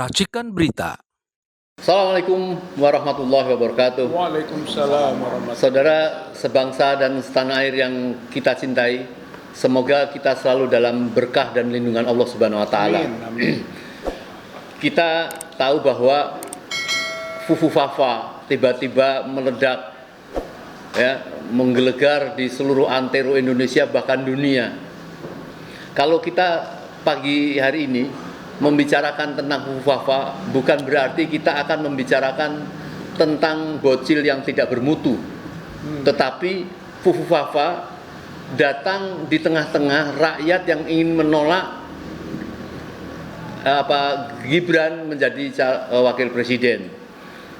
Racikan Berita. Assalamualaikum warahmatullahi wabarakatuh. Waalaikumsalam warahmatullahi wabarakatuh. Saudara sebangsa dan setanah air yang kita cintai, semoga kita selalu dalam berkah dan lindungan Allah Subhanahu wa taala. Amin. Kita tahu bahwa Fufufafa tiba-tiba meledak, ya, menggelegar di seluruh antero Indonesia bahkan dunia. Kalau kita pagi hari ini membicarakan tentang Fufufafa, bukan berarti kita akan membicarakan tentang bocil yang tidak bermutu. Tetapi Fufufafa datang di tengah-tengah rakyat yang ingin menolak Gibran menjadi wakil presiden.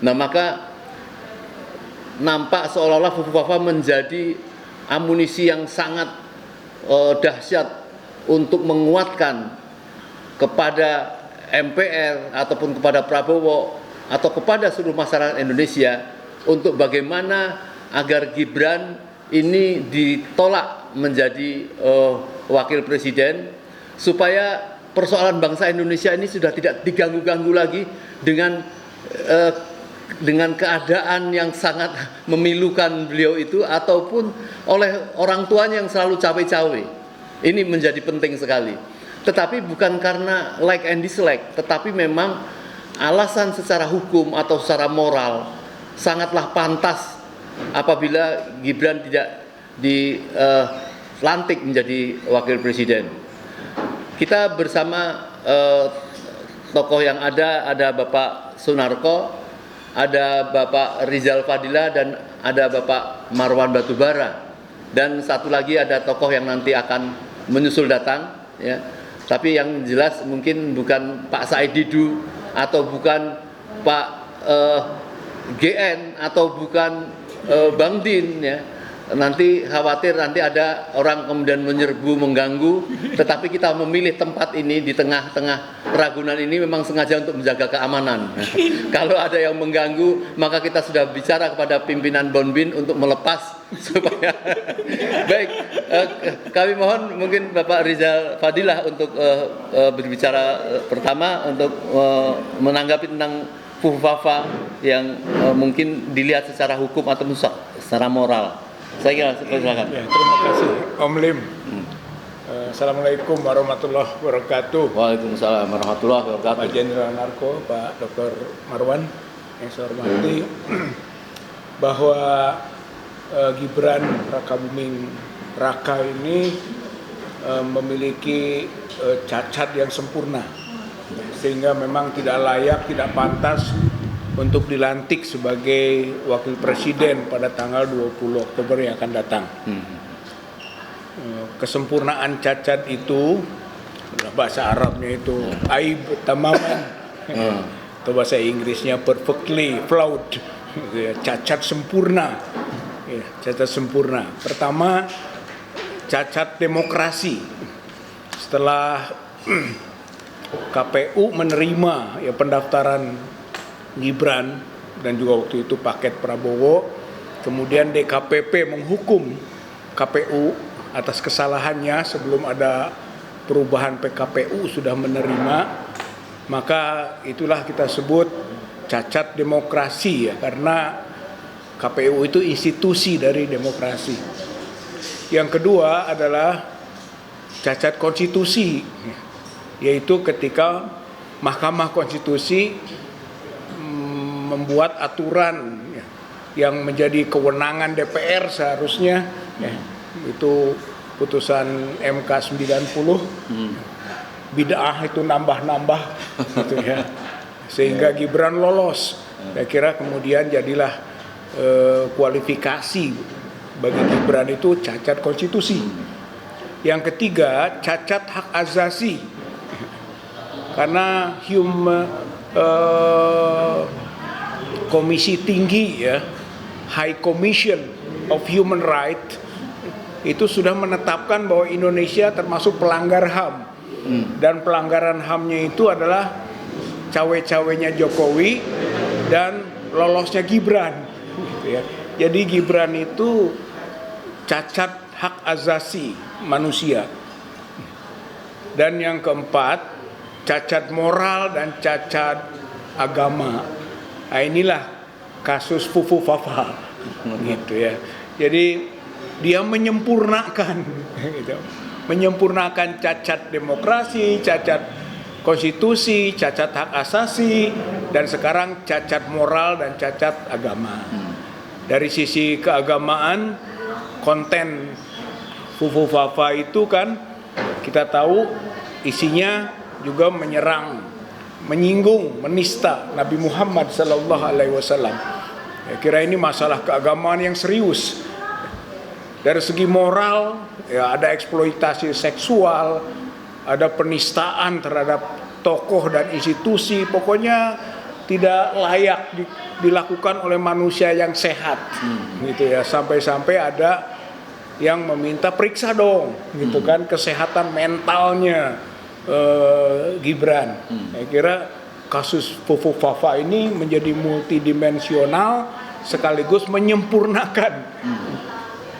Nah, maka nampak seolah-olah Fufufafa menjadi amunisi yang sangat dahsyat untuk menguatkan kepada MPR ataupun kepada Prabowo atau kepada seluruh masyarakat Indonesia untuk bagaimana agar Gibran ini ditolak menjadi wakil presiden, supaya persoalan bangsa Indonesia ini sudah tidak diganggu-ganggu lagi dengan keadaan yang sangat memilukan beliau itu ataupun oleh orang tuanya yang selalu cawe-cawe. Ini menjadi penting sekali. Tetapi bukan karena like and dislike, tetapi memang alasan secara hukum atau secara moral sangatlah pantas apabila Gibran tidak dilantik menjadi wakil presiden. Kita bersama tokoh yang ada Bapak Sunarko, ada Bapak Rizal Fadila, dan ada Bapak Marwan Batubara, dan satu lagi ada tokoh yang nanti akan menyusul datang, ya. Tapi yang jelas mungkin bukan Pak Said Didu atau bukan Pak GN atau bukan Bang Din, ya. Nanti khawatir nanti ada orang kemudian menyerbu, mengganggu. Tetapi kita memilih tempat ini di tengah-tengah Ragunan ini memang sengaja untuk menjaga keamanan. Kalau ada yang mengganggu, maka kita sudah bicara kepada pimpinan Bonbin untuk melepas supaya baik. Kami mohon mungkin Bapak Rizal Fadilah untuk berbicara pertama untuk menanggapi tentang Fufufafa yang mungkin dilihat secara hukum atau secara moral. Saya kira silakan. Ya, terima kasih Om Lim. Assalamualaikum warahmatullahi wabarakatuh. Waalaikumsalam warahmatullahi wabarakatuh. Pak Jenderal Narko, Pak Dr. Marwan yang saya hormati, bahwa Gibran Rakabuming Raka ini memiliki cacat yang sempurna, sehingga memang tidak layak, tidak pantas untuk dilantik sebagai wakil presiden pada tanggal 20 Oktober yang akan datang. Kesempurnaan cacat itu, bahasa Arabnya itu aib tamaman, atau bahasa Inggrisnya perfectly flawed, cacat sempurna. Cacat sempurna. Pertama, cacat demokrasi. Setelah KPU menerima pendaftaran Gibran dan juga waktu itu paket Prabowo, kemudian DKPP menghukum KPU atas kesalahannya sebelum ada perubahan PKPU sudah menerima, maka itulah kita sebut cacat demokrasi, ya, karena KPU itu institusi dari demokrasi. Yang kedua adalah cacat konstitusi, yaitu ketika Mahkamah Konstitusi membuat aturan yang menjadi kewenangan DPR seharusnya, itu putusan MK 90, bid'ah itu nambah-nambah gitu, ya, sehingga Gibran lolos. Saya kira kemudian jadilah kualifikasi bagi Gibran itu cacat konstitusi. Yang ketiga, cacat hak asasi, karena Komisi Tinggi, ya, High Commission of Human Rights itu sudah menetapkan bahwa Indonesia termasuk pelanggar HAM, dan pelanggaran HAM-nya itu adalah cawe-cawenya Jokowi dan lolosnya Gibran, gitu, ya. Jadi Gibran itu cacat hak asasi manusia. Dan yang keempat, cacat moral dan cacat agama. Nah, inilah kasus Fufu Fafa gitu ya. Jadi dia menyempurnakan gitu. Menyempurnakan cacat demokrasi, cacat konstitusi, cacat hak asasi, dan sekarang cacat moral dan cacat agama. Dari sisi keagamaan, konten Fufu Fafa itu kan kita tahu isinya juga menyerang, menyinggung, menista Nabi Muhammad SAW. Ya, kira ini masalah keagamaan yang serius. Dari segi moral, ya ada eksploitasi seksual, ada penistaan terhadap tokoh dan institusi, pokoknya tidak layak dilakukan oleh manusia yang sehat, gitu ya. Sampai-sampai ada yang meminta periksa dong, gitu kan, kesehatan mentalnya Gibran. Saya kira kasus Fufu Fafa ini menjadi multidimensional sekaligus menyempurnakan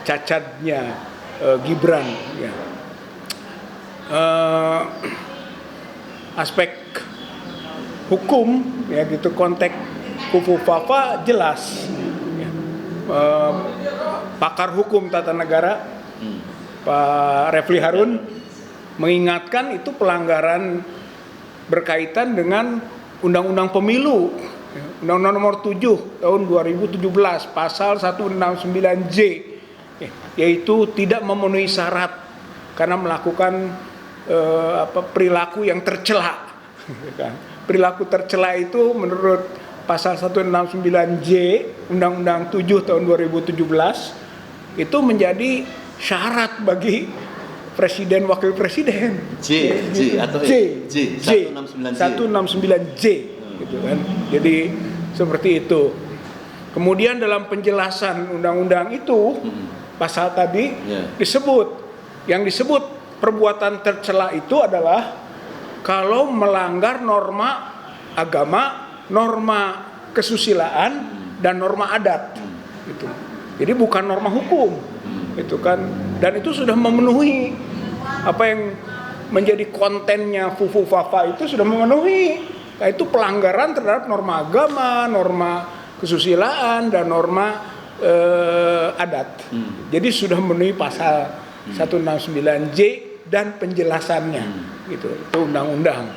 cacatnya Gibran. Ya. Aspek hukum, ya gitu, konteks Fufu Fafa jelas. Ya. Pakar hukum tata negara Pak Refli Harun mengingatkan itu pelanggaran berkaitan dengan Undang-Undang Pemilu, Undang-Undang Nomor 7 tahun 2017 pasal 169J, yaitu tidak memenuhi syarat karena melakukan perilaku yang tercela. Perilaku tercela itu menurut pasal 169J Undang-Undang 7 tahun 2017 itu menjadi syarat bagi presiden wakil presiden. J atau J 169J gitu kan. Jadi seperti itu. Kemudian dalam penjelasan undang-undang itu pasal tadi yang disebut perbuatan tercela itu adalah kalau melanggar norma agama, norma kesusilaan, dan norma adat gitu. Jadi bukan norma hukum itu kan, dan itu sudah memenuhi apa yang menjadi kontennya Fufu Fafa, itu sudah memenuhi. Nah, itu pelanggaran terhadap norma agama, norma kesusilaan, dan norma adat. Jadi sudah memenuhi pasal 169J dan penjelasannya gitu, itu undang-undang.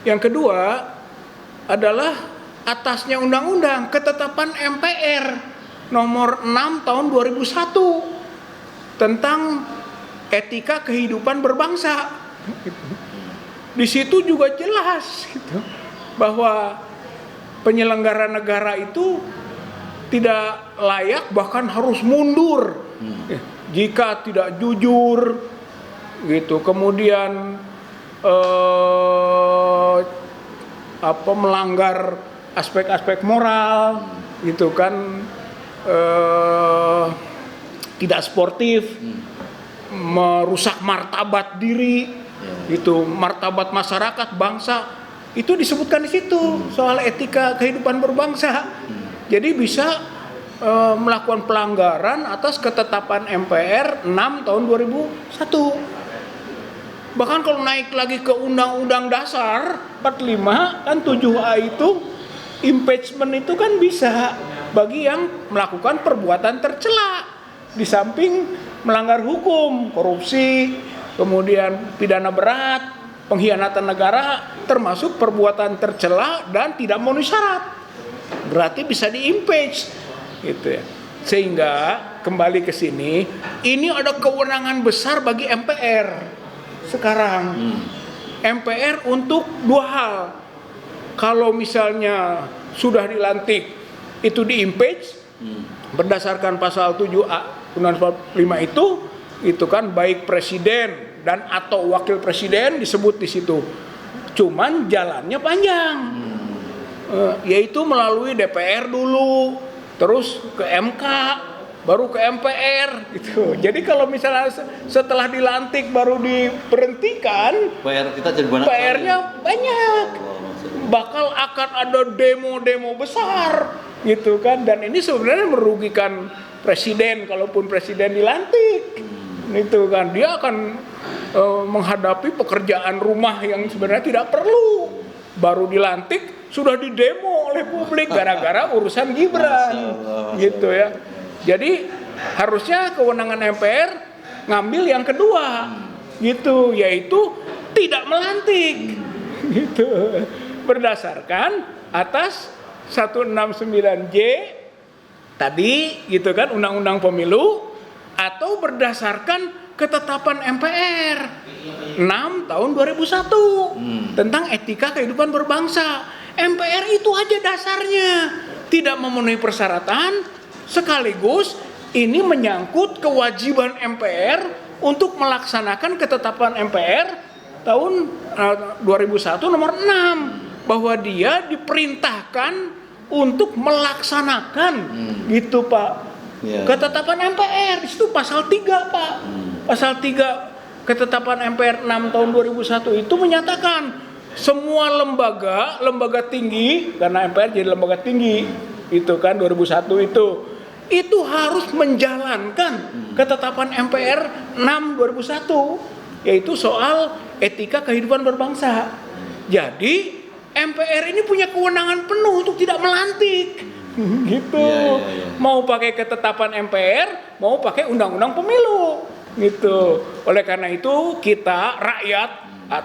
Yang kedua adalah atasnya undang-undang ketetapan MPR nomor 6 tahun 2001 tentang etika kehidupan berbangsa. Di situ juga jelas gitu, bahwa penyelenggara negara itu tidak layak, bahkan harus mundur jika tidak jujur gitu. Kemudian melanggar aspek-aspek moral gitu kan, tidak sportif, merusak martabat diri itu, martabat masyarakat bangsa, itu disebutkan di situ soal etika kehidupan berbangsa. Jadi bisa melakukan pelanggaran atas ketetapan MPR 6 tahun 2001. Bahkan kalau naik lagi ke Undang-Undang Dasar 45 kan 7A itu impeachment itu kan bisa bagi yang melakukan perbuatan tercela, di samping melanggar hukum, korupsi, kemudian pidana berat, pengkhianatan negara, termasuk perbuatan tercela dan tidak memenuhi syarat, berarti bisa di-impeach gitu ya. Sehingga kembali ke sini, ini ada kewenangan besar bagi MPR sekarang. MPR untuk dua hal. Kalau misalnya sudah dilantik itu di-impeach berdasarkan pasal 7A Undang-Undang 45 itu kan, baik presiden dan atau wakil presiden disebut di situ. Cuman jalannya panjang. Yaitu melalui DPR dulu, terus ke MK, baru ke MPR gitu. Jadi kalau misalnya setelah dilantik baru diberhentikan, PR-nya banyak. Bakal akan ada demo-demo besar gitu kan, dan ini sebenarnya merugikan presiden kalaupun presiden dilantik. Itu kan dia akan menghadapi pekerjaan rumah yang sebenarnya tidak perlu. Baru dilantik sudah didemo oleh publik gara-gara urusan Gibran, gitu ya. Jadi harusnya kewenangan MPR ngambil yang kedua, gitu, yaitu tidak melantik, gitu, berdasarkan atas 169J tadi, gitu kan, Undang-Undang Pemilu, atau berdasarkan ketetapan MPR 6 tahun 2001 tentang etika kehidupan berbangsa. MPR itu aja dasarnya, tidak memenuhi persyaratan, sekaligus ini menyangkut kewajiban MPR untuk melaksanakan ketetapan MPR tahun 2001 nomor 6, bahwa dia diperintahkan untuk melaksanakan, gitu Pak. Ketetapan MPR itu pasal 3 Pak. Pasal 3 ketetapan MPR 6 tahun 2001 itu menyatakan semua lembaga tinggi, karena MPR jadi lembaga tinggi itu kan 2001 itu harus menjalankan ketetapan MPR 6 2001, yaitu soal etika kehidupan berbangsa. Jadi MPR ini punya kewenangan penuh untuk tidak melantik, gitu. Mau pakai ketetapan MPR, mau pakai undang-undang pemilu, gitu. Oleh karena itu kita rakyat,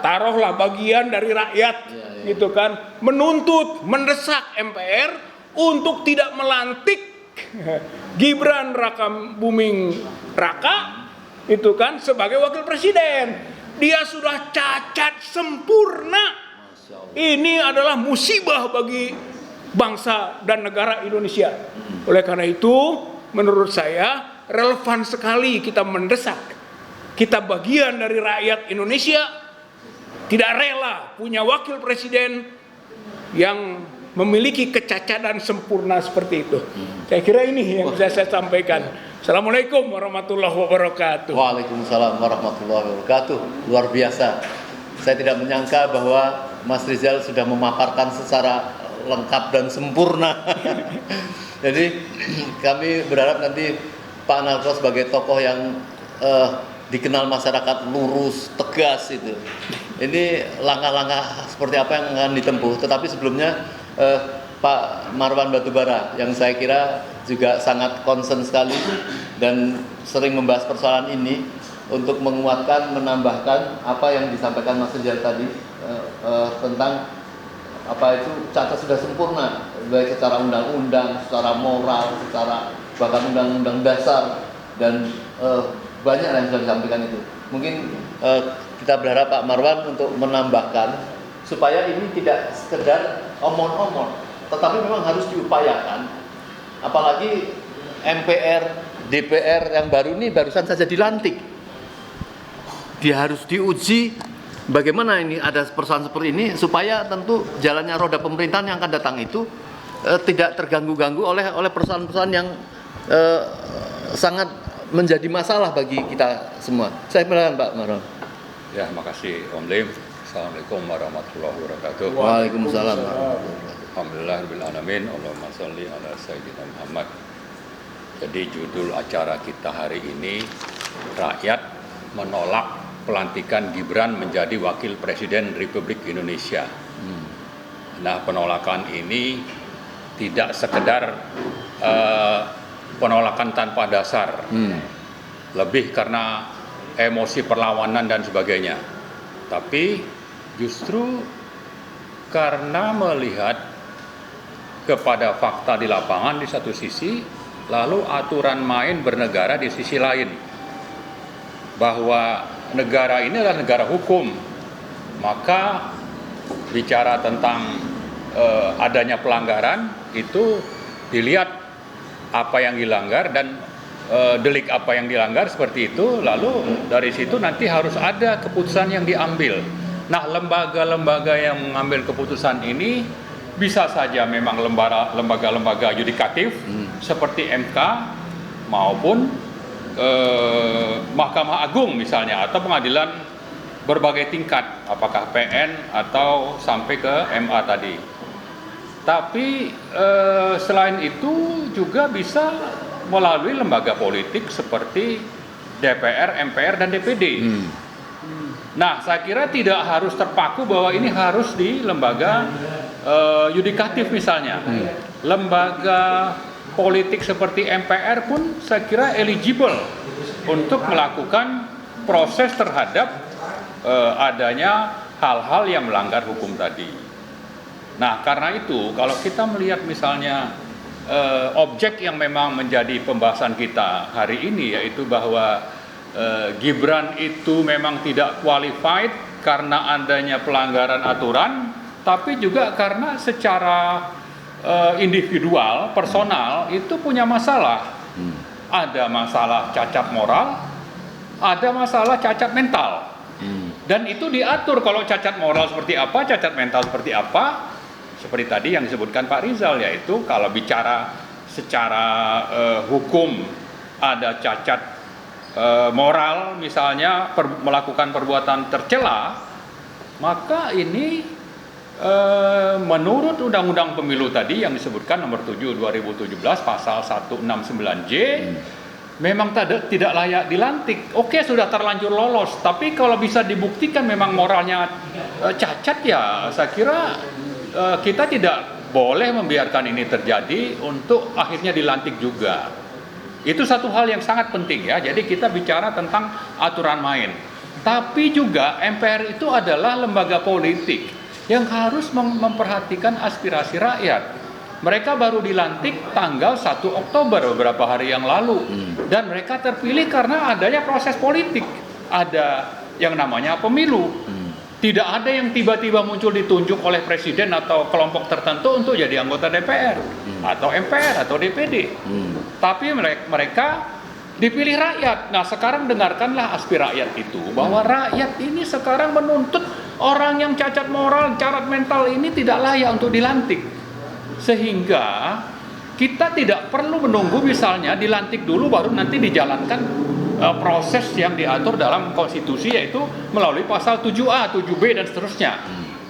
taruhlah bagian dari rakyat, gitu kan, menuntut, mendesak MPR untuk tidak melantik Gibran Rakabuming Raka, itu kan, sebagai wakil presiden. Dia sudah cacat sempurna. Ini adalah musibah bagi bangsa dan negara Indonesia. Oleh karena itu, menurut saya relevan sekali kita mendesak, kita bagian dari rakyat Indonesia tidak rela punya wakil presiden yang memiliki kecacatan sempurna seperti itu. Saya kira ini yang bisa saya sampaikan. Assalamualaikum warahmatullahi wabarakatuh. Waalaikumsalam warahmatullahi wabarakatuh. Luar biasa. Saya tidak menyangka bahwa Mas Rizal sudah memaparkan secara lengkap dan sempurna. Jadi kami berharap nanti Pak Narto sebagai tokoh yang dikenal masyarakat lurus, tegas itu. Ini langkah-langkah seperti apa yang akan ditempuh. Tetapi sebelumnya Pak Marwan Batubara yang saya kira juga sangat concern sekali dan sering membahas persoalan ini untuk menguatkan, menambahkan apa yang disampaikan Mas Rizal tadi tentang apa itu cacat sudah sempurna, baik secara undang-undang, secara moral, secara bahkan undang-undang dasar, dan banyak yang sudah disampaikan itu. Mungkin kita berharap Pak Marwan untuk menambahkan supaya ini tidak sekedar omong-omong, tetapi memang harus diupayakan. Apalagi MPR, DPR yang baru ini barusan saja dilantik. Dia harus diuji bagaimana ini ada persoalan seperti ini supaya tentu jalannya roda pemerintahan yang akan datang itu tidak terganggu-ganggu oleh persoalan-persoalan yang sangat menjadi masalah bagi kita semua. Saya persilakan Pak Marwan. Ya, makasih Om Lim. Assalamualaikum warahmatullahi wabarakatuh. Waalaikumsalam. Alhamdulillahirabbil alamin. Allahumma shalli ala sayyidina Muhammad. Jadi judul acara kita hari ini, rakyat menolak pelantikan Gibran menjadi Wakil Presiden Republik Indonesia. Nah, penolakan ini tidak sekedar penolakan tanpa dasar, lebih karena emosi perlawanan dan sebagainya. Tapi justru karena melihat kepada fakta di lapangan di satu sisi, lalu aturan main bernegara di sisi lain. Bahwa negara ini adalah negara hukum, maka bicara tentang adanya pelanggaran itu dilihat apa yang dilanggar dan delik apa yang dilanggar seperti itu, lalu dari situ nanti harus ada keputusan yang diambil. Nah, lembaga-lembaga yang mengambil keputusan ini bisa saja memang lembaga-lembaga yudikatif seperti MK maupun Mahkamah Agung misalnya, atau pengadilan berbagai tingkat, apakah PN atau sampai ke MA tadi. Tapi selain itu juga bisa melalui lembaga politik seperti DPR, MPR, dan DPD. Nah, saya kira tidak harus terpaku bahwa ini harus di lembaga yudikatif misalnya. Lembaga politik seperti MPR pun saya kira eligible untuk melakukan proses terhadap adanya hal-hal yang melanggar hukum tadi. Nah, karena itu kalau kita melihat misalnya objek yang memang menjadi pembahasan kita hari ini, yaitu bahwa Gibran itu memang tidak qualified karena adanya pelanggaran aturan, tapi juga karena secara individual, personal itu punya masalah. Ada masalah cacat moral, ada masalah cacat mental. Dan itu diatur kalau cacat moral seperti apa, cacat mental seperti apa. Seperti tadi yang disebutkan Pak Rizal, yaitu kalau bicara secara hukum ada cacat moral misalnya melakukan perbuatan tercela, maka ini menurut Undang-Undang Pemilu tadi yang disebutkan nomor 7 2017 pasal 169J memang tidak layak dilantik. Oke, sudah terlanjur lolos, tapi kalau bisa dibuktikan memang moralnya cacat, ya saya kira kita tidak boleh membiarkan ini terjadi untuk akhirnya dilantik juga. Itu satu hal yang sangat penting ya. Jadi kita bicara tentang aturan main. Tapi juga MPR itu adalah lembaga politik yang harus memperhatikan aspirasi rakyat. Mereka baru dilantik tanggal 1 Oktober beberapa hari yang lalu. Dan mereka terpilih karena adanya proses politik. Ada yang namanya pemilu. Tidak ada yang tiba-tiba muncul ditunjuk oleh presiden atau kelompok tertentu untuk jadi anggota DPR atau MPR atau DPD. Tapi mereka dipilih rakyat. Nah, sekarang dengarkanlah aspirasi rakyat itu, bahwa rakyat ini sekarang menuntut orang yang cacat moral, cacat mental ini tidak layak untuk dilantik. Sehingga kita tidak perlu menunggu misalnya dilantik dulu baru nanti dijalankan proses yang diatur dalam konstitusi, yaitu melalui pasal 7A, 7B dan seterusnya.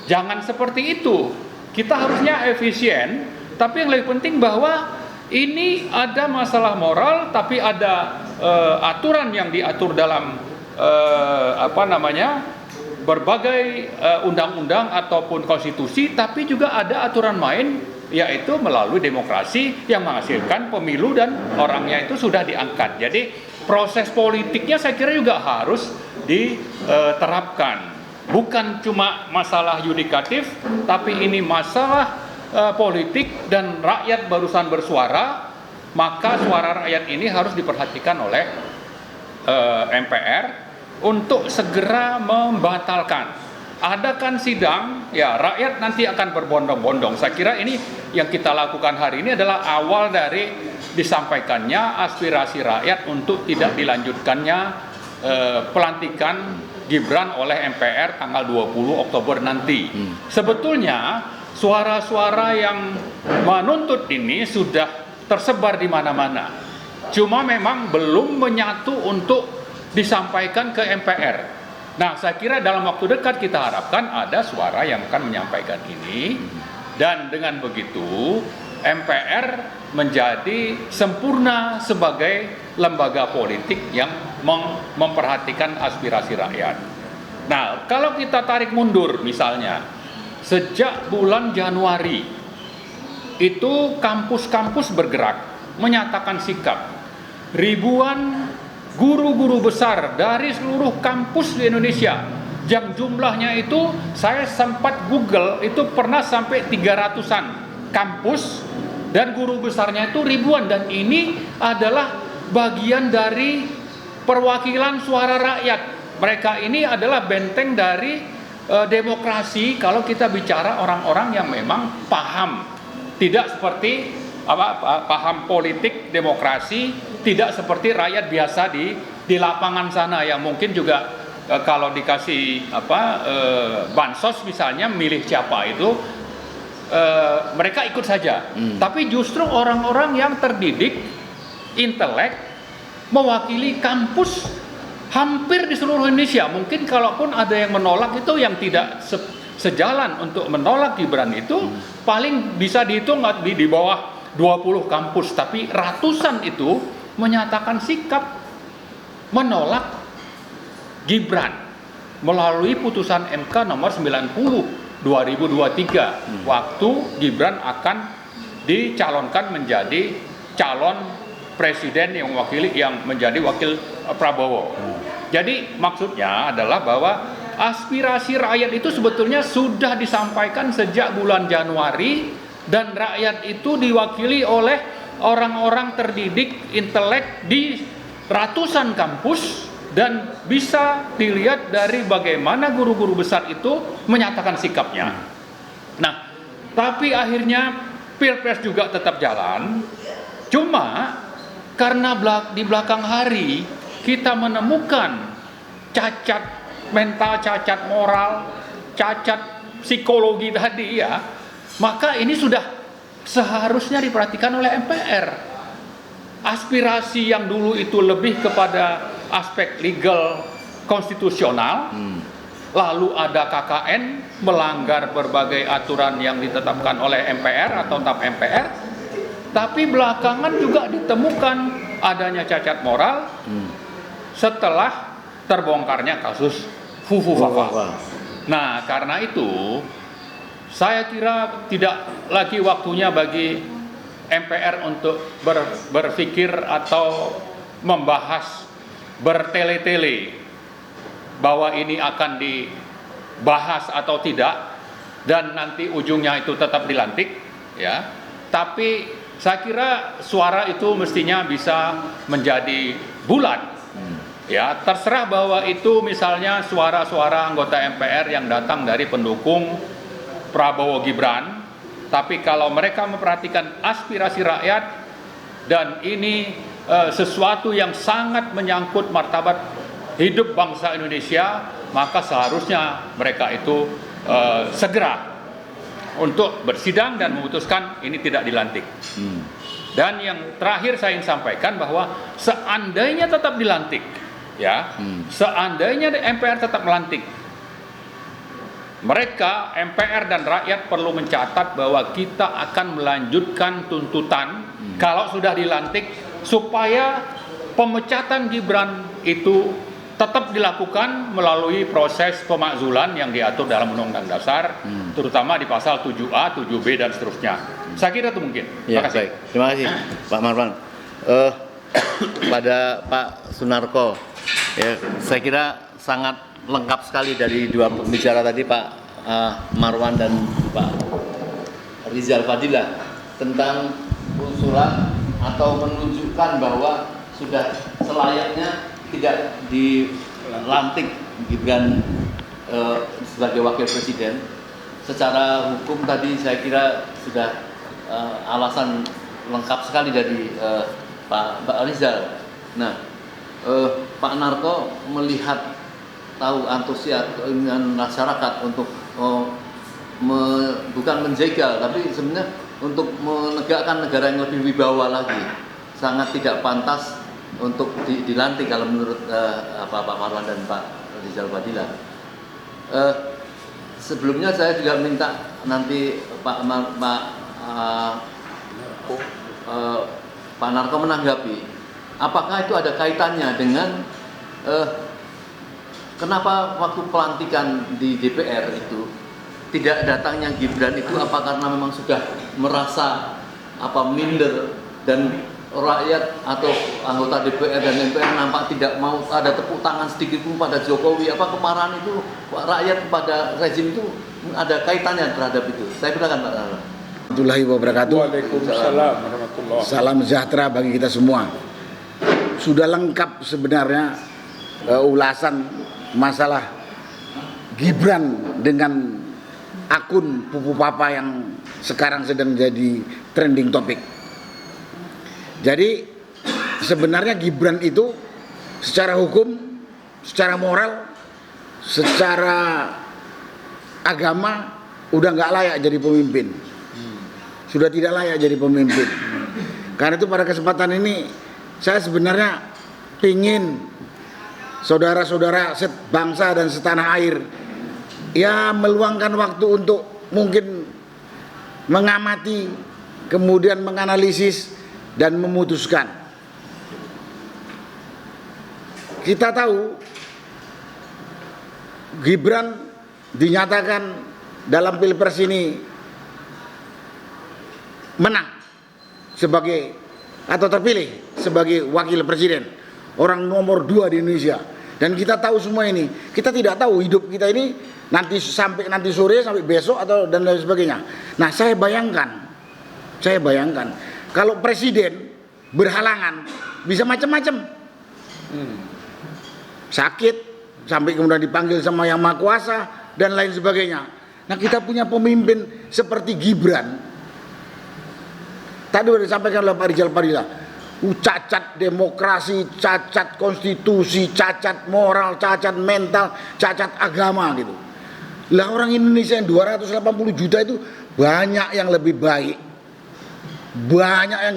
Jangan seperti itu. Kita harusnya efisien, tapi yang lebih penting bahwa ini ada masalah moral, tapi ada aturan yang diatur dalam berbagai undang-undang ataupun konstitusi, tapi juga ada aturan main, yaitu melalui demokrasi yang menghasilkan pemilu dan orangnya itu sudah diangkat. Jadi proses politiknya saya kira juga harus diterapkan. Bukan cuma masalah yudikatif, tapi ini masalah politik dan rakyat barusan bersuara, maka suara rakyat ini harus diperhatikan oleh MPR untuk segera membatalkan. Adakan sidang, ya rakyat nanti akan berbondong-bondong. Saya kira ini yang kita lakukan hari ini adalah awal dari disampaikannya aspirasi rakyat untuk tidak dilanjutkannya pelantikan Gibran oleh MPR tanggal 20 Oktober nanti. Sebetulnya suara-suara yang menuntut ini sudah tersebar di mana-mana. Cuma memang belum menyatu untuk disampaikan ke MPR. Nah, saya kira dalam waktu dekat kita harapkan ada suara yang akan menyampaikan ini, dan dengan begitu MPR menjadi sempurna sebagai lembaga politik yang memperhatikan aspirasi rakyat. Nah, kalau kita tarik mundur misalnya, sejak bulan Januari itu kampus-kampus bergerak menyatakan sikap. Ribuan guru-guru besar dari seluruh kampus di Indonesia, yang jumlahnya itu saya sempat Google, itu pernah sampai 300-an kampus, dan guru besarnya itu ribuan, dan ini adalah bagian dari perwakilan suara rakyat. Mereka ini adalah benteng dari demokrasi kalau kita bicara orang-orang yang memang paham, tidak seperti paham politik demokrasi, tidak seperti rakyat biasa di lapangan sana yang mungkin juga kalau dikasih bansos misalnya milih siapa itu mereka ikut saja. Tapi justru orang-orang yang terdidik, intelek, mewakili kampus hampir di seluruh Indonesia. Mungkin kalaupun ada yang menolak itu yang tidak sejalan untuk menolak Gibran itu paling bisa dihitung di bawah 20 kampus, tapi ratusan itu menyatakan sikap menolak Gibran. melalui putusan MK nomor 90 2023 waktu Gibran akan dicalonkan menjadi calon presiden yang menjadi wakil Prabowo. Jadi maksudnya adalah bahwa aspirasi rakyat itu sebetulnya sudah disampaikan sejak bulan Januari, dan rakyat itu diwakili oleh orang-orang terdidik intelek di ratusan kampus, dan bisa dilihat dari bagaimana guru-guru besar itu menyatakan sikapnya. Nah, tapi akhirnya Pilpres juga tetap jalan, cuma karena di belakang hari kita menemukan cacat mental, cacat moral, cacat psikologi tadi ya, maka ini sudah seharusnya diperhatikan oleh MPR. Aspirasi yang dulu itu lebih kepada aspek legal konstitusional, lalu ada KKN melanggar berbagai aturan yang ditetapkan oleh MPR atau TAP MPR, tapi belakangan juga ditemukan adanya cacat moral setelah terbongkarnya kasus Fufu Fafa. Nah, karena itu saya kira tidak lagi waktunya bagi MPR untuk berpikir atau membahas bertele-tele bahwa ini akan dibahas atau tidak dan nanti ujungnya itu tetap dilantik, ya. Tapi saya kira suara itu mestinya bisa menjadi bulat. Ya, terserah bahwa itu misalnya suara-suara anggota MPR yang datang dari pendukung Prabowo Gibran, tapi kalau mereka memperhatikan aspirasi rakyat dan ini sesuatu yang sangat menyangkut martabat hidup bangsa Indonesia, maka seharusnya mereka itu segera untuk bersidang dan memutuskan ini tidak dilantik. Dan yang terakhir saya ingin sampaikan bahwa seandainya tetap dilantik, ya, seandainya MPR tetap melantik, mereka MPR dan rakyat perlu mencatat bahwa kita akan melanjutkan tuntutan kalau sudah dilantik supaya pemecatan Gibran itu tetap dilakukan melalui proses pemakzulan yang diatur dalam Undang-Undang Dasar, terutama di pasal 7A, 7B dan seterusnya. Saya kira itu mungkin. Ya, terima kasih. Baik. Terima kasih Pak Marwan. Pada Pak Sunarko, ya, saya kira sangat lengkap sekali dari dua pembicara tadi, Pak Marwan dan Pak Rizal Fadilah, tentang usulan atau menunjukkan bahwa sudah selayaknya tidak dilantik Gibran sebagai wakil presiden. Secara hukum tadi saya kira sudah alasan lengkap sekali dari Pak Rizal. Nah, Pak Narko melihat tahu antusias keinginan masyarakat untuk bukan menjegal, tapi sebenarnya untuk menegakkan negara yang lebih wibawa lagi. Sangat tidak pantas untuk dilantik kalau menurut Pak Marwan dan Pak Rizal Fadilah. Sebelumnya saya juga minta nanti Pak Narko menanggapi apakah itu ada kaitannya dengan kenapa waktu pelantikan di DPR itu tidak datangnya Gibran itu, apa karena memang sudah merasa minder dan rakyat atau anggota DPR dan MPR nampak tidak mau ada tepuk tangan sedikit pun pada Jokowi? Apa kemarahan itu rakyat pada rezim itu ada kaitannya terhadap itu? Saya silakan Pak Narko. Warahmatullahi wabarakatuh. Waalaikumsalam warahmatullahi. Salam sejahtera bagi kita semua. Sudah lengkap sebenarnya ulasan masalah Gibran dengan akun Pupu Papa yang sekarang sedang jadi trending topik. Jadi sebenarnya Gibran itu secara hukum, secara moral, secara agama udah nggak layak jadi pemimpin. Sudah tidak layak jadi pemimpin. Karena itu pada kesempatan ini saya sebenarnya ingin saudara-saudara sebangsa dan setanah air ya meluangkan waktu untuk mungkin mengamati, kemudian menganalisis dan memutuskan. Kita tahu Gibran dinyatakan dalam Pilpres ini menang sebagai atau terpilih sebagai wakil presiden, orang nomor 2 di Indonesia. Dan kita tahu semua ini, kita tidak tahu hidup kita ini nanti sampai nanti sore, sampai besok atau dan lain sebagainya. Nah, saya bayangkan kalau presiden berhalangan bisa macam-macam, sakit sampai kemudian dipanggil sama yang maha kuasa dan lain sebagainya. Nah, kita punya pemimpin seperti Gibran. Tadi sudah disampaikan oleh Pak Rizal Parila, cacat demokrasi, cacat konstitusi, cacat moral, cacat mental, cacat agama gitu. Lah orang Indonesia yang 280 juta itu banyak yang lebih baik, banyak yang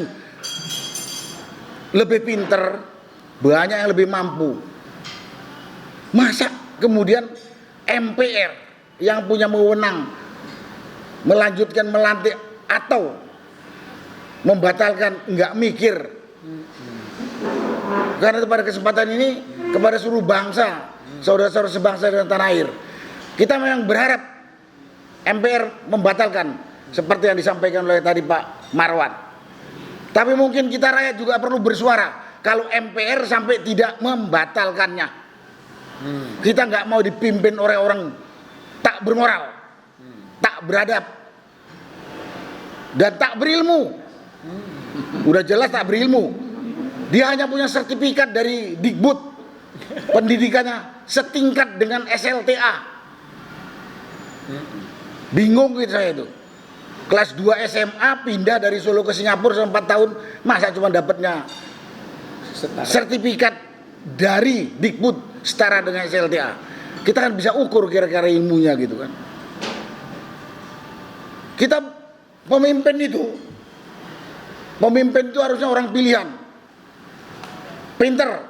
lebih pinter, banyak yang lebih mampu. Masa kemudian MPR yang punya wewenang melanjutkan melantik atau membatalkan, nggak mikir. Karena pada kesempatan ini kepada seluruh bangsa, saudara-saudara sebangsa dan tanah air, kita memang berharap MPR membatalkan seperti yang disampaikan oleh tadi Pak Marwan. Tapi mungkin kita rakyat juga perlu bersuara kalau MPR sampai tidak membatalkannya. Kita nggak mau dipimpin oleh orang tak bermoral, tak beradab, dan tak berilmu. Udah jelas tak berilmu. Dia hanya punya sertifikat dari Dikbud, pendidikannya setingkat dengan SLTA. Bingung gitu saya itu. Kelas 2 SMA pindah dari Solo ke Singapura selama 4 tahun, masa cuma dapatnya sertifikat dari Dikbud setara dengan SLTA. Kita kan bisa ukur kira-kira ilmunya gitu kan. Kita pemimpin itu harusnya orang pilihan, pinter,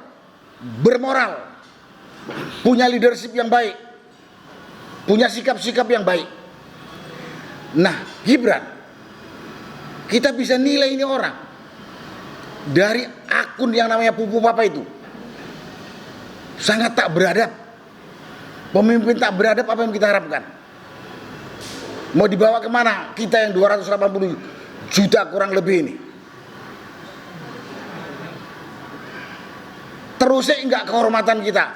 bermoral, punya leadership yang baik, punya sikap-sikap yang baik. Nah, Gibran, kita bisa nilai ini orang dari akun yang namanya Pupu Papa itu. Sangat tak beradab. Pemimpin tak beradab apa yang kita harapkan? Mau dibawa kemana kita yang 280 juta kurang lebih ini? Terusnya enggak kehormatan kita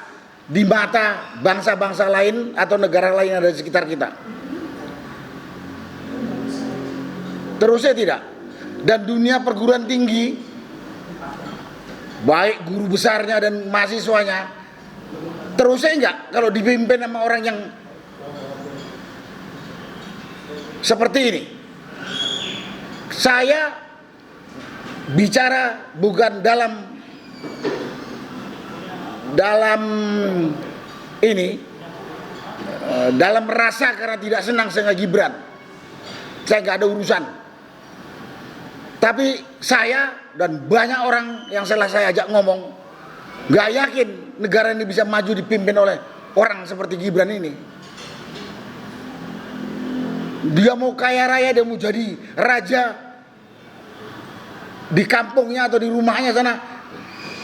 di mata bangsa-bangsa lain atau negara lain yang ada di sekitar kita? Terusnya tidak. Dan dunia perguruan tinggi, baik guru besarnya dan mahasiswanya, terusnya enggak kalau dipimpin sama orang yang seperti ini. Saya bicara bukan dalam ini, dalam rasa karena tidak senang dengan Gibran. Saya nggak ada urusan. Tapi saya dan banyak orang yang saya ajak ngomong nggak yakin negara ini bisa maju dipimpin oleh orang seperti Gibran ini. Dia mau kaya raya, dia mau jadi raja di kampungnya atau di rumahnya sana,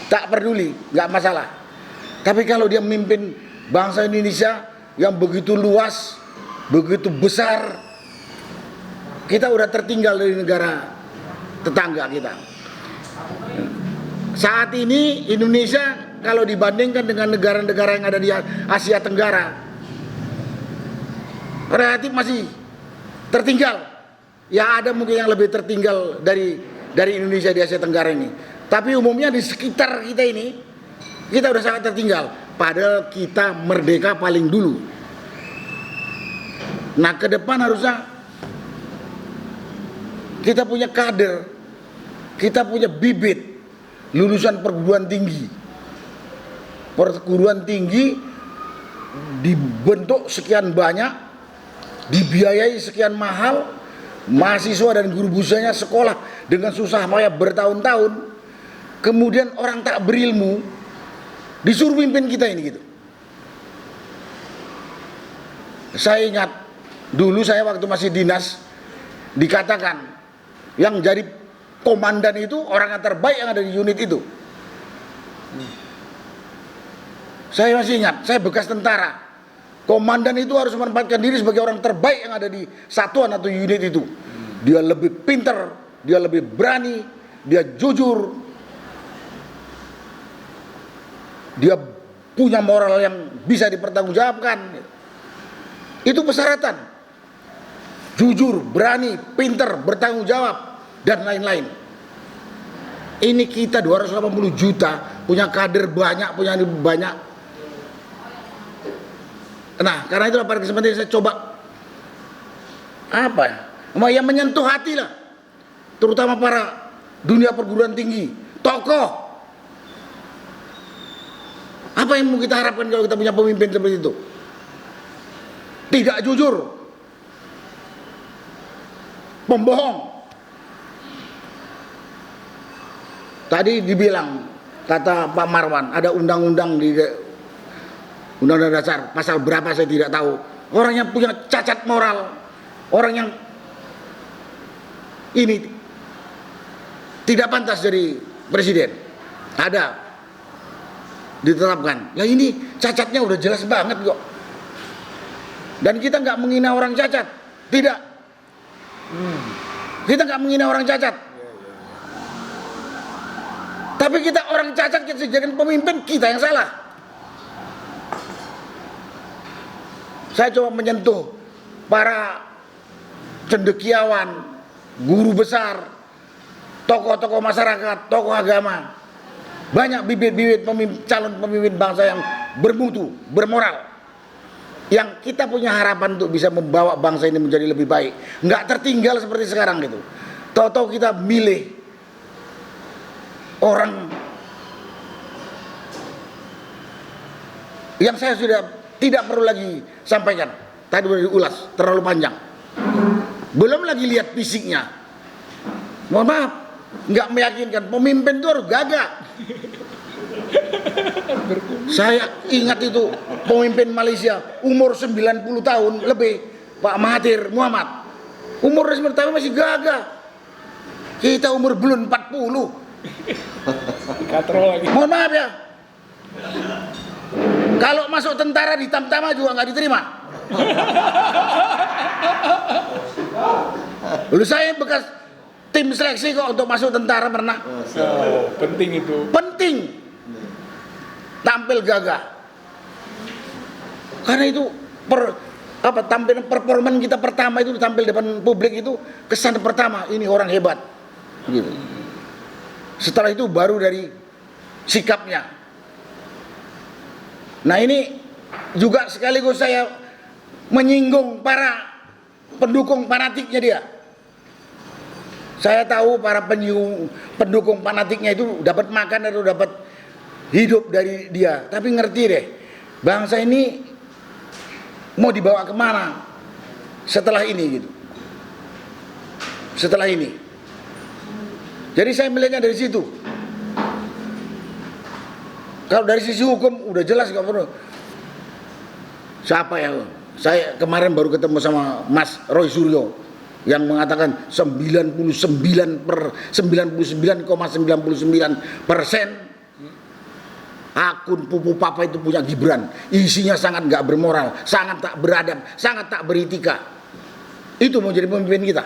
tak peduli, nggak masalah. Tapi kalau dia memimpin bangsa Indonesia yang begitu luas, begitu besar, kita udah tertinggal dari negara tetangga kita. Saat ini Indonesia kalau dibandingkan dengan negara-negara yang ada di Asia Tenggara, relatif masih tertinggal. Ya ada mungkin yang lebih tertinggal dari Indonesia di Asia Tenggara ini. Tapi umumnya di sekitar kita ini, kita udah sangat tertinggal. Padahal kita merdeka paling dulu. Nah ke depan harusnya kita punya kader, kita punya bibit lulusan perguruan tinggi. Perguruan tinggi dibentuk sekian banyak, dibiayai sekian mahal, mahasiswa dan guru besarnya sekolah dengan susah payah bertahun-tahun, kemudian orang tak berilmu disuruh pimpin kita ini gitu. Saya ingat dulu saya waktu masih dinas dikatakan yang jadi komandan itu orang yang terbaik yang ada di unit itu. Saya masih ingat, saya bekas tentara. Komandan itu harus menempatkan diri sebagai orang terbaik yang ada di satuan atau unit itu. Dia lebih pintar, dia lebih berani, dia jujur, dia punya moral yang bisa dipertanggungjawabkan. Itu persyaratan. Jujur, berani, pintar, bertanggung jawab, dan lain-lain. Ini kita 280 juta, punya kader banyak, punya banyak. Nah, karena itulah pada kesempatan ini saya coba apa ya? Yang menyentuh hati lah, terutama para dunia perguruan tinggi, tokoh. Apa yang mau kita harapkan kalau kita punya pemimpin seperti itu? Tidak jujur, pembohong. Tadi dibilang, kata Pak Marwan, ada undang-undang di Undang-Undang Dasar pasal berapa saya tidak tahu. Orang yang punya cacat moral, orang yang ini tidak pantas jadi presiden, ada ditetapkan. Lah ini cacatnya udah jelas banget kok. Dan kita nggak menghina orang cacat, tidak. Kita nggak menghina orang cacat. Tapi kita orang cacat, kita jadikan pemimpin, kita yang salah. Saya coba menyentuh para cendekiawan, guru besar, tokoh-tokoh masyarakat, tokoh agama. Banyak bibit-bibit calon pemimpin bangsa yang bermutu, bermoral. Yang kita punya harapan untuk bisa membawa bangsa ini menjadi lebih baik. Nggak tertinggal seperti sekarang gitu. Tahu-tahu kita milih orang yang saya sudah tidak perlu lagi sampaikan. Tadi sudah diulas, terlalu panjang. Belum lagi lihat fisiknya. Mohon maaf, nggak meyakinkan. Pemimpin itu harus gagah. Saya ingat itu pemimpin Malaysia umur 90 tahun lebih, Pak Mahathir Muhammad. Umur 90 tahun masih gagah. Kita umur belum 40. Katrol lagi. Mohon maaf ya. Kalau masuk tentara di Tamtama juga nggak diterima. Dulu saya bekas tim seleksi kok untuk masuk tentara pernah. Oh, penting itu. Penting. Tampil gagah. Karena itu tampil performan kita pertama itu tampil depan publik itu kesan pertama ini orang hebat. Gitu. Setelah itu baru dari sikapnya. Nah ini juga sekaligus saya menyinggung para pendukung fanatiknya dia. Saya tahu para pendukung fanatiknya itu dapat makan atau dapat hidup dari dia. Tapi ngerti deh, bangsa ini mau dibawa kemana setelah ini gitu. Setelah ini. Jadi saya melihatnya dari situ. Kalau dari sisi hukum udah jelas nggak perlu. Siapa ya? Saya kemarin baru ketemu sama Mas Roy Suryo yang mengatakan 99,99% akun Pupu Papa itu punya Gibran. Isinya sangat nggak bermoral, sangat tak beradab, sangat tak beretika. Itu mau jadi pemimpin kita.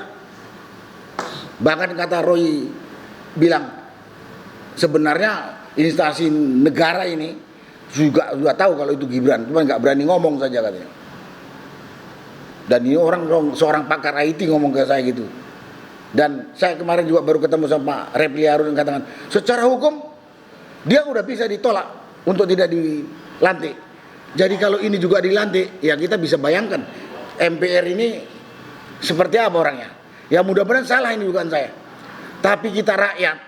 Bahkan kata Roy bilang sebenarnya instansi negara ini juga tahu kalau itu Gibran, cuma nggak berani ngomong saja katanya. Dan ini seorang pakar IT ngomong ke saya gitu. Dan saya kemarin juga baru ketemu sama Pak Repli Harun yang katakan secara hukum dia udah bisa ditolak untuk tidak dilantik. Jadi kalau ini juga dilantik, ya kita bisa bayangkan MPR ini seperti apa orangnya. Ya mudah-mudahan salah ini bukan saya. Tapi kita rakyat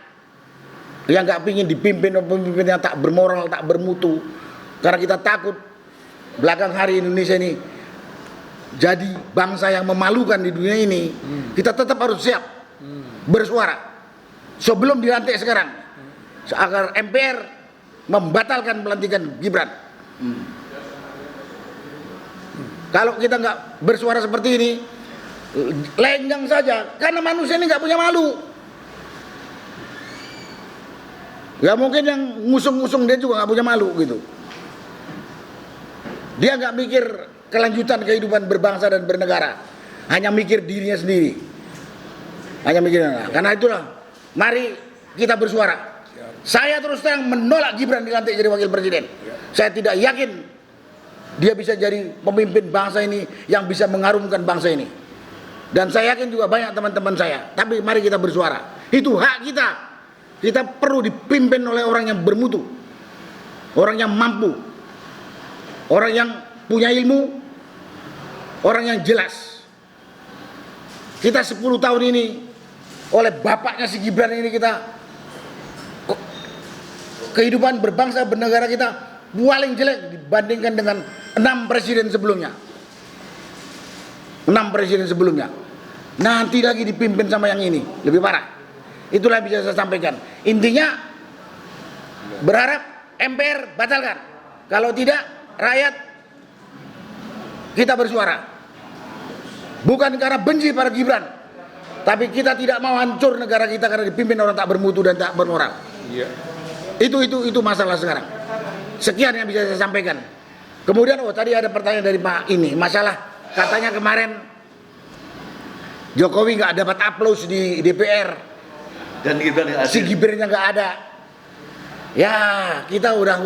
yang nggak pingin dipimpin oleh pemimpin yang tak bermoral, tak bermutu. Karena kita takut belakang hari Indonesia ini jadi bangsa yang memalukan di dunia ini. Kita tetap harus siap bersuara sebelum dilantik sekarang agar MPR membatalkan pelantikan Gibran. Kalau kita nggak bersuara seperti ini, lenggang saja, karena manusia ini nggak punya malu. Ya mungkin yang ngusung-ngusung dia juga nggak punya malu gitu. Dia nggak mikir kelanjutan kehidupan berbangsa dan bernegara. Hanya mikir dirinya sendiri. Hanya mikir. Karena itulah, mari kita bersuara. Saya terus terang menolak Gibran dilantik jadi wakil presiden. Saya tidak yakin dia bisa jadi pemimpin bangsa ini yang bisa mengharumkan bangsa ini. Dan saya yakin juga banyak teman-teman saya. Tapi mari kita bersuara. Itu hak kita. Kita perlu dipimpin oleh orang yang bermutu, orang yang mampu, orang yang punya ilmu, orang yang jelas. Kita 10 tahun ini oleh bapaknya si Gibran ini kita, kehidupan berbangsa bernegara kita paling jelek dibandingkan dengan 6 presiden sebelumnya. 6 presiden sebelumnya. Nanti lagi dipimpin sama yang ini, lebih parah. Itulah yang bisa saya sampaikan. Intinya berharap MPR batalkan. Kalau tidak, rakyat kita bersuara. Bukan karena benci pada Gibran, tapi kita tidak mau hancur negara kita karena dipimpin orang tak bermutu dan tak bermoral. Iya. Itu masalah sekarang. Sekian yang bisa saya sampaikan. Kemudian tadi ada pertanyaan dari Pak ini, masalah katanya kemarin Jokowi nggak dapat aplaus di DPR. Dan Gibran Si Gibrannya nggak ada. Ya, kita udah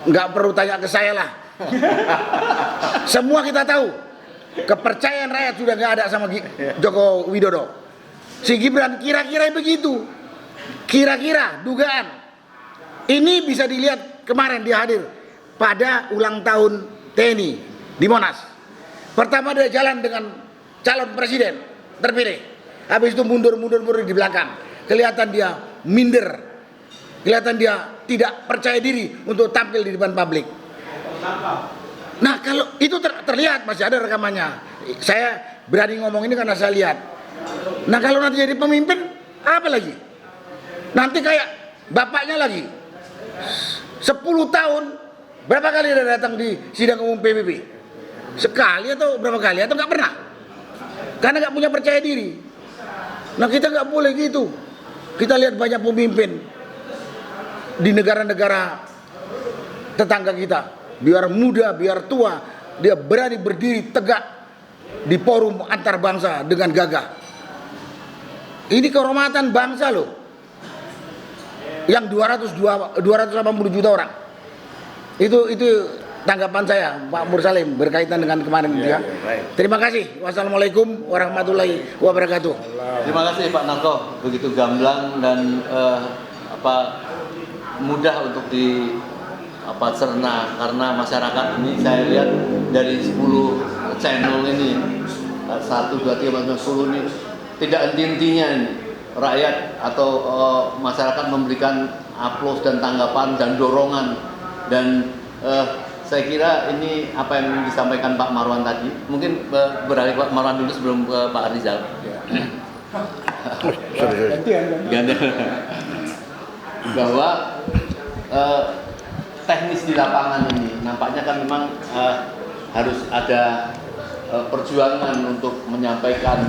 nggak perlu tanya ke saya lah. Semua kita tahu kepercayaan rakyat sudah nggak ada sama Joko Widodo. Si Gibran kira-kira begitu. Kira-kira dugaan. Ini bisa dilihat kemarin dia hadir pada ulang tahun TNI di Monas. Pertama dia jalan dengan calon presiden terpilih. Habis itu mundur di belakang. Kelihatan dia minder. Kelihatan dia tidak percaya diri untuk tampil di depan publik. Nah, kalau itu terlihat, masih ada rekamannya. Saya berani ngomong ini karena saya lihat. Nah, kalau nanti jadi pemimpin, apa lagi? Nanti kayak bapaknya lagi. 10 tahun, berapa kali dia datang di sidang umum PBB? Sekali atau berapa kali? Atau nggak pernah? Karena nggak punya percaya diri. Nah, kita nggak boleh gitu. Kita lihat banyak pemimpin di negara-negara tetangga kita, biar muda, biar tua, dia berani berdiri tegak di forum antar bangsa dengan gagah. Ini kehormatan bangsa loh, yang 280 juta orang. Itu tanggapan saya, Pak Mursalim, berkaitan dengan kemarin itu ya. Terima kasih. Wassalamualaikum warahmatullahi wabarakatuh. Terima kasih Pak Narko, begitu gamblang dan mudah untuk cerna, karena masyarakat ini saya lihat dari 10 channel ini 1, 2, 3, 4, 10 ini tidak henti-hentinya ini rakyat atau masyarakat memberikan aplaus dan tanggapan dan dorongan, dan saya kira ini apa yang disampaikan Pak Marwan tadi. Mungkin beralih Pak Marwan dulu sebelum ke Pak Rizal. Gantian. Bahwa teknis di lapangan ini nampaknya kan memang harus ada perjuangan untuk menyampaikan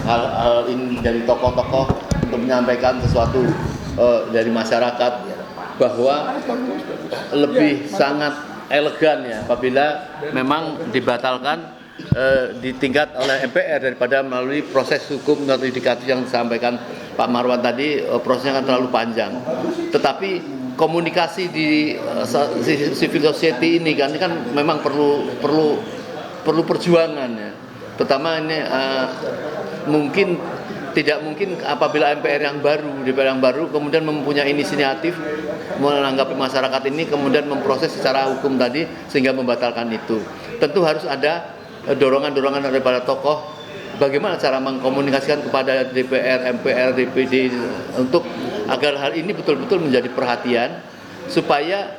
hal-hal ini dari tokoh-tokoh, untuk menyampaikan sesuatu dari masyarakat, bahwa lebih sangat elegan ya apabila memang dibatalkan di tingkat oleh MPR daripada melalui proses hukum atau yudikatif yang disampaikan Pak Marwan tadi. Prosesnya kan terlalu panjang. Tetapi komunikasi di civil society ini kan memang perlu perjuangan ya. Pertama ini tidak mungkin apabila MPR yang baru, DPR yang baru kemudian mempunyai inisiatif menanggapi masyarakat ini, kemudian memproses secara hukum tadi sehingga membatalkan itu. Tentu harus ada dorongan-dorongan daripada tokoh, bagaimana cara mengkomunikasikan kepada DPR, MPR, DPD untuk agar hal ini betul-betul menjadi perhatian, supaya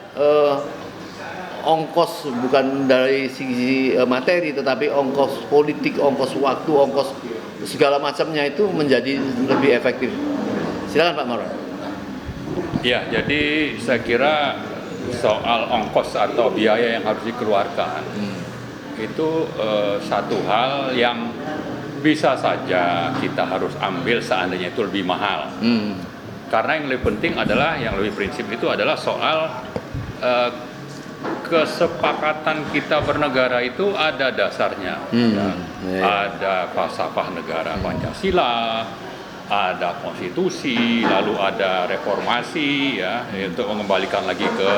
ongkos bukan dari sisi materi tetapi ongkos politik, ongkos waktu, ongkos segala macamnya itu menjadi lebih efektif. Silakan Pak Marwan. Ya, jadi saya kira soal ongkos atau biaya yang harus dikeluarkan itu satu hal yang bisa saja kita harus ambil seandainya itu lebih mahal. Karena yang lebih penting adalah, yang lebih prinsip itu adalah soal kesepakatan kita bernegara itu ada dasarnya. Ya. Ada falsafah negara Pancasila, ada konstitusi, lalu ada reformasi ya untuk mengembalikan lagi ke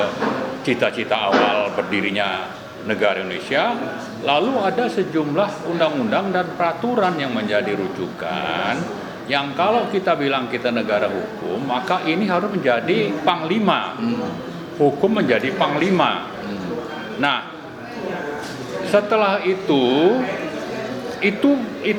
cita-cita awal berdirinya negara Indonesia. Lalu ada sejumlah undang-undang dan peraturan yang menjadi rujukan, yang kalau kita bilang kita negara hukum, maka ini harus menjadi panglima. Hukum menjadi panglima. Nah, setelah itu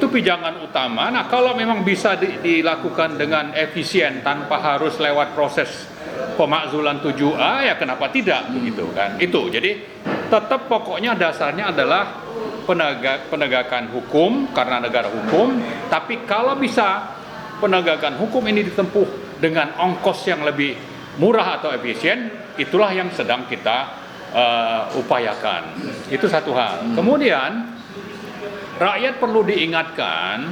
pijakan utama. Nah, kalau memang bisa dilakukan dengan efisien tanpa harus lewat proses pemakzulan 7A, ya kenapa tidak begitu kan? Itu. Jadi tetap pokoknya dasarnya adalah penegakan hukum karena negara hukum, tapi kalau bisa penegakan hukum ini ditempuh dengan ongkos yang lebih murah atau efisien, itulah yang sedang kita upayakan. Itu satu hal. Kemudian rakyat perlu diingatkan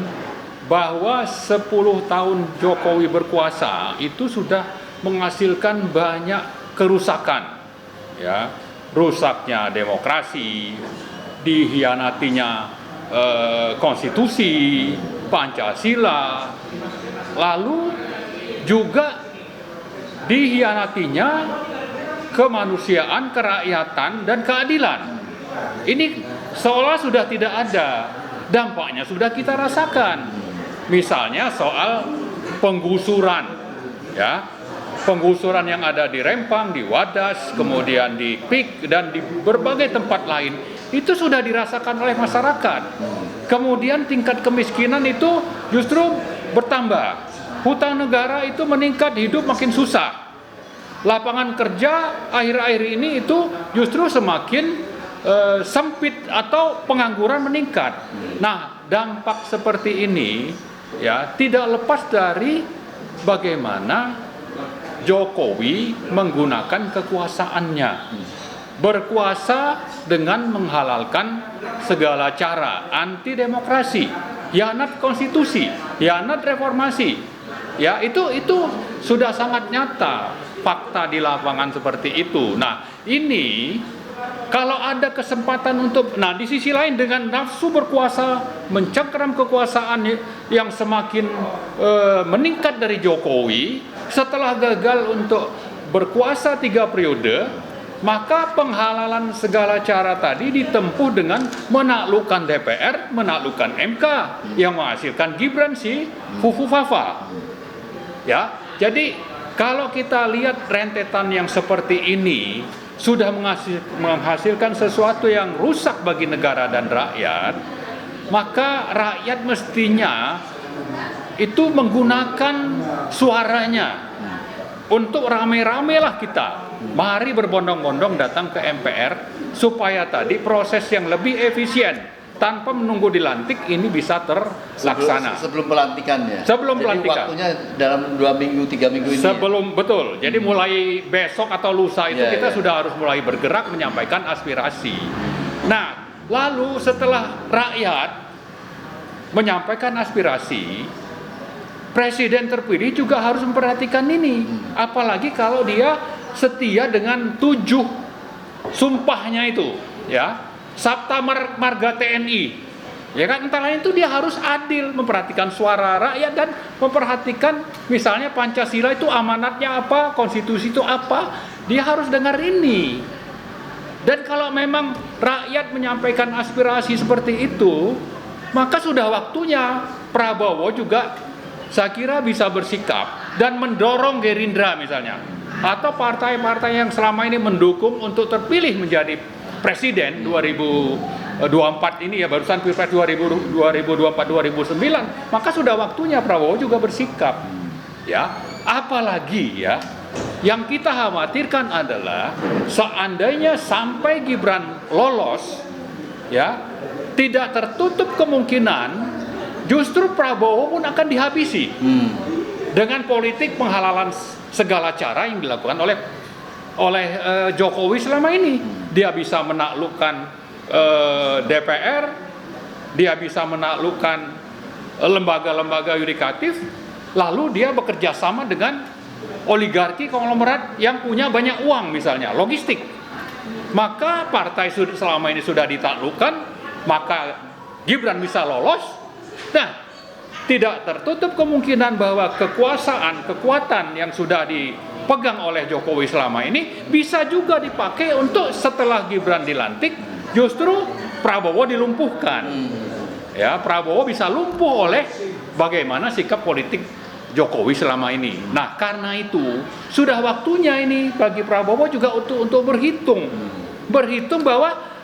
bahwa 10 tahun Jokowi berkuasa itu sudah menghasilkan banyak kerusakan. Ya, rusaknya demokrasi, dihianatinya konstitusi, Pancasila, lalu juga dihianatinya kemanusiaan, kerakyatan, dan keadilan. Ini seolah sudah tidak ada, dampaknya sudah kita rasakan. Misalnya soal penggusuran, ya, penggusuran yang ada di Rempang, di Wadas, kemudian di PIK dan di berbagai tempat lain, itu sudah dirasakan oleh masyarakat. Kemudian tingkat kemiskinan itu justru bertambah, hutang negara itu meningkat, hidup makin susah. Lapangan kerja akhir-akhir ini itu justru semakin sempit atau pengangguran meningkat. Nah, dampak seperti ini ya tidak lepas dari bagaimana Jokowi menggunakan kekuasaannya. Berkuasa dengan menghalalkan segala cara anti demokrasi, hianat konstitusi, hianat reformasi. Ya, itu sudah sangat nyata fakta di lapangan seperti itu. Nah, ini kalau ada kesempatan untuk, nah di sisi lain dengan nafsu berkuasa, mencengkeram kekuasaan yang semakin meningkat dari Jokowi, setelah gagal untuk berkuasa 3 periode, maka penghalalan segala cara tadi ditempuh dengan menaklukkan DPR, menaklukkan MK, yang menghasilkan Gibran si Fufu Fafa. Ya, jadi kalau kita lihat rentetan yang seperti ini sudah menghasilkan sesuatu yang rusak bagi negara dan rakyat, maka rakyat mestinya itu menggunakan suaranya untuk rame-rame lah kita. Mari berbondong-bondong datang ke MPR supaya tadi proses yang lebih efisien tanpa menunggu dilantik ini bisa terlaksana. Sebelum pelantikan ya. Sebelum Jadi pelantikan. waktunya dalam 2 minggu, 3 minggu ini. Sebelum betul. Jadi mulai besok atau lusa itu kita sudah harus mulai bergerak menyampaikan aspirasi. Nah, lalu setelah rakyat menyampaikan aspirasi, presiden terpilih juga harus memperhatikan ini. Apalagi kalau dia setia dengan 7 sumpahnya itu, ya. Sabta Marga TNI, ya kan, antara lain itu dia harus adil, memperhatikan suara rakyat dan memperhatikan misalnya Pancasila itu amanatnya apa, konstitusi itu apa, dia harus dengar ini. Dan kalau memang rakyat menyampaikan aspirasi seperti itu, maka sudah waktunya Prabowo juga saya kira bisa bersikap dan mendorong Gerindra misalnya, atau partai-partai yang selama ini mendukung untuk terpilih menjadi presiden 2024 ini ya, barusan Pilpres 2024-2009, maka sudah waktunya Prabowo juga bersikap. Ya, apalagi ya, yang kita khawatirkan adalah seandainya sampai Gibran lolos, ya, tidak tertutup kemungkinan justru Prabowo pun akan dihabisi dengan politik penghalalan segala cara yang dilakukan oleh Jokowi selama ini. Dia bisa menaklukkan DPR, dia bisa menaklukkan lembaga-lembaga yudikatif, lalu dia bekerja sama dengan oligarki konglomerat yang punya banyak uang misalnya, logistik. maka partai selama ini sudah ditaklukkan, maka Gibran bisa lolos. Nah, tidak tertutup kemungkinan bahwa kekuatan yang sudah dipegang oleh Jokowi selama ini bisa juga dipakai untuk setelah Gibran dilantik, justru Prabowo dilumpuhkan. Ya, Prabowo bisa lumpuh oleh bagaimana sikap politik Jokowi selama ini. Nah, karena itu sudah waktunya ini bagi Prabowo juga untuk berhitung bahwa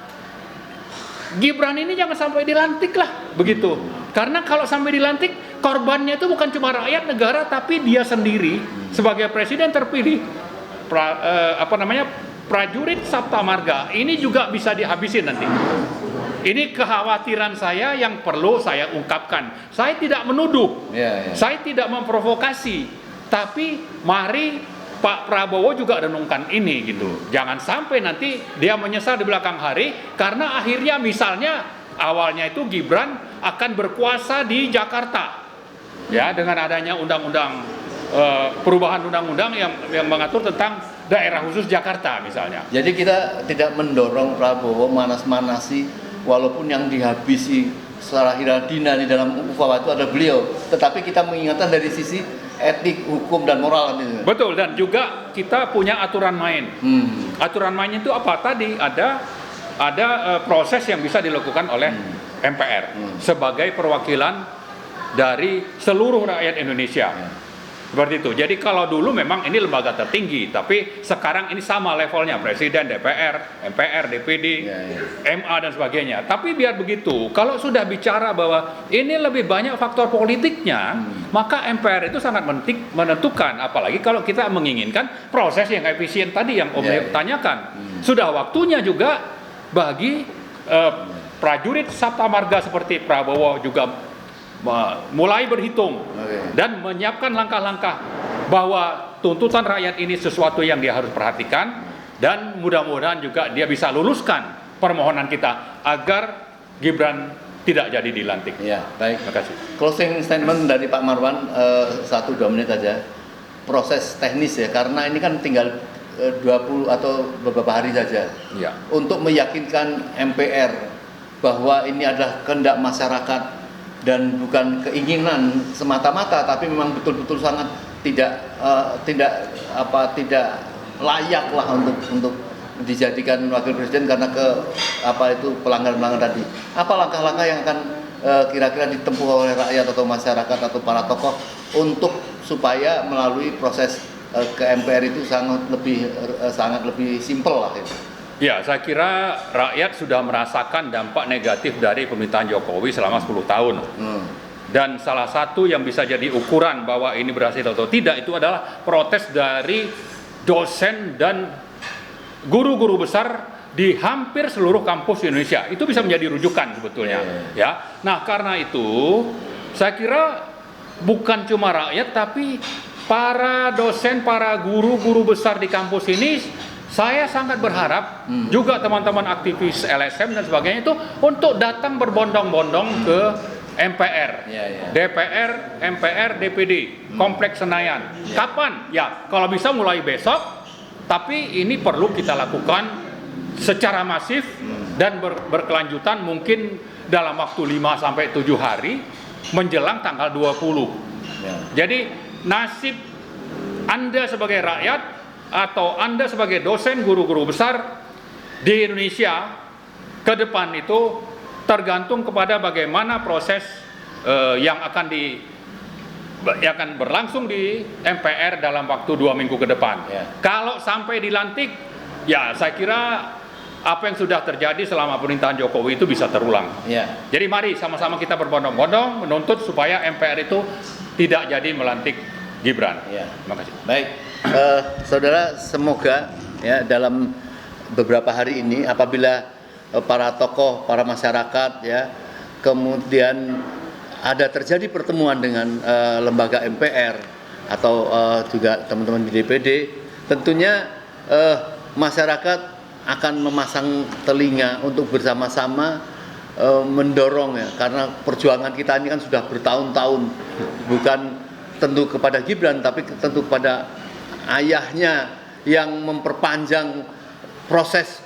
Gibran ini jangan sampai dilantik lah, begitu. Karena kalau sampai dilantik, korbannya itu bukan cuma rakyat negara, tapi dia sendiri sebagai presiden terpilih. Prajurit Sabta Marga ini juga bisa dihabisin nanti. Ini kekhawatiran saya yang perlu saya ungkapkan. Saya tidak menuduh, saya tidak memprovokasi, tapi mari Pak Prabowo juga renungkan ini gitu. Jangan sampai nanti dia menyesal di belakang hari karena akhirnya misalnya awalnya itu Gibran akan berkuasa di Jakarta, ya, dengan adanya undang-undang perubahan undang-undang yang mengatur tentang daerah khusus Jakarta misalnya. Jadi kita tidak mendorong Prabowo manas-manasi, walaupun yang dihabisi secara hiradina di dalam UFAWA itu ada beliau, tetapi kita mengingatkan dari sisi etik, hukum, dan moral itu. Betul, dan juga kita punya aturan main. Aturan mainnya itu apa? Tadi ada proses yang bisa dilakukan oleh MPR sebagai perwakilan dari seluruh rakyat Indonesia. Seperti itu. Jadi kalau dulu memang ini lembaga tertinggi, tapi sekarang ini sama levelnya, Presiden, DPR, MPR, DPD, MA dan sebagainya. Tapi biar begitu, kalau sudah bicara bahwa ini lebih banyak faktor politiknya, maka MPR itu sangat menentukan. Apalagi kalau kita menginginkan proses yang efisien tadi yang Om tanyakan. Sudah waktunya juga bagi prajurit Sabta Marga seperti Prabowo juga mulai berhitung dan menyiapkan langkah-langkah bahwa tuntutan rakyat ini sesuatu yang dia harus perhatikan, dan mudah-mudahan juga dia bisa luluskan permohonan kita agar Gibran tidak jadi dilantik. Ya, baik. Terima kasih. Closing statement dari Pak Marwan 1-2 menit aja. Proses teknis ya, karena ini kan tinggal 20 atau beberapa hari saja. Ya. Untuk meyakinkan MPR bahwa ini adalah kehendak masyarakat dan bukan keinginan semata-mata, tapi memang betul-betul sangat tidak layak lah untuk dijadikan wakil presiden karena pelanggaran tadi. Apa langkah-langkah yang akan kira-kira ditempuh oleh rakyat atau masyarakat atau para tokoh untuk supaya melalui proses ke MPR itu sangat lebih simpel lah itu? Ya, saya kira rakyat sudah merasakan dampak negatif dari pemerintahan Jokowi selama 10 tahun. Dan salah satu yang bisa jadi ukuran bahwa ini berhasil atau tidak itu adalah protes dari dosen dan guru-guru besar di hampir seluruh kampus di Indonesia. Itu bisa menjadi rujukan sebetulnya. Ya. Nah, karena itu saya kira bukan cuma rakyat, tapi para dosen, para guru-guru besar di kampus ini, saya sangat berharap juga teman-teman aktivis LSM dan sebagainya itu untuk datang berbondong-bondong ke MPR, DPR, MPR, DPD, Kompleks Senayan. Kapan? Ya, kalau bisa mulai besok, tapi ini perlu kita lakukan secara masif dan berkelanjutan mungkin dalam waktu 5-7 hari menjelang tanggal 20. Jadi nasib Anda sebagai rakyat atau Anda sebagai dosen, guru-guru besar di Indonesia ke depan itu tergantung kepada bagaimana proses yang akan berlangsung di MPR dalam waktu 2 minggu ke depan. Kalau sampai dilantik, ya saya kira apa yang sudah terjadi selama pemerintahan Jokowi itu bisa terulang. Jadi mari sama-sama kita berbondong-bondong menuntut supaya MPR itu tidak jadi melantik Gibran. Terima kasih. Baik. Saudara, semoga ya dalam beberapa hari ini apabila para tokoh, para masyarakat ya kemudian ada terjadi pertemuan dengan lembaga MPR atau juga teman-teman di DPD, tentunya masyarakat akan memasang telinga untuk bersama-sama mendorong ya, karena perjuangan kita ini kan sudah bertahun-tahun, bukan tentu kepada Gibran tapi tentu kepada ayahnya yang memperpanjang proses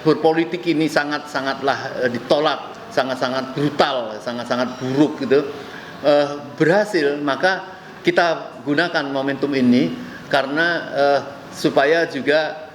berpolitik ini sangatlah ditolak, sangat-sangat brutal, sangat-sangat buruk gitu, berhasil, maka kita gunakan momentum ini karena supaya juga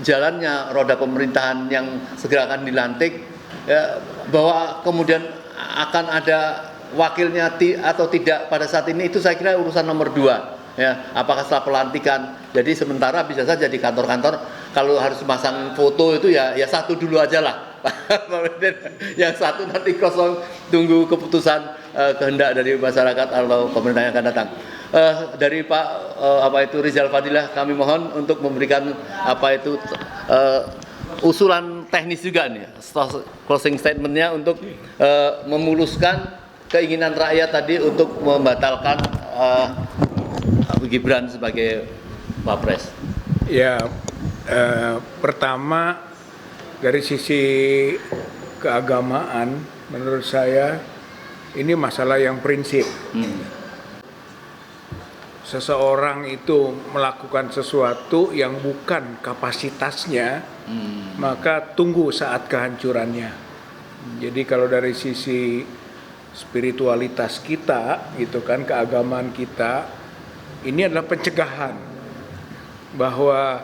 jalannya roda pemerintahan yang segera akan dilantik, ya, bahwa kemudian akan ada wakilnya atau tidak pada saat ini, itu saya kira urusan nomor 2, ya, apakah setelah pelantikan. Jadi sementara bisa saja di kantor-kantor kalau harus masang foto itu ya satu dulu aja lah. Yang satu nanti kosong, tunggu keputusan kehendak dari masyarakat atau pemerintah yang akan datang. Dari Pak Rizal Fadilah, kami mohon untuk memberikan usulan teknis juga nih, closing statementnya untuk memuluskan keinginan rakyat tadi untuk membatalkan Gibran sebagai Wapres. Ya, pertama dari sisi keagamaan, menurut saya ini masalah yang prinsip. Seseorang itu melakukan sesuatu yang bukan kapasitasnya, maka tunggu saat kehancurannya. Jadi kalau dari sisi spiritualitas kita, gitu kan, keagamaan kita, ini adalah pencegahan bahwa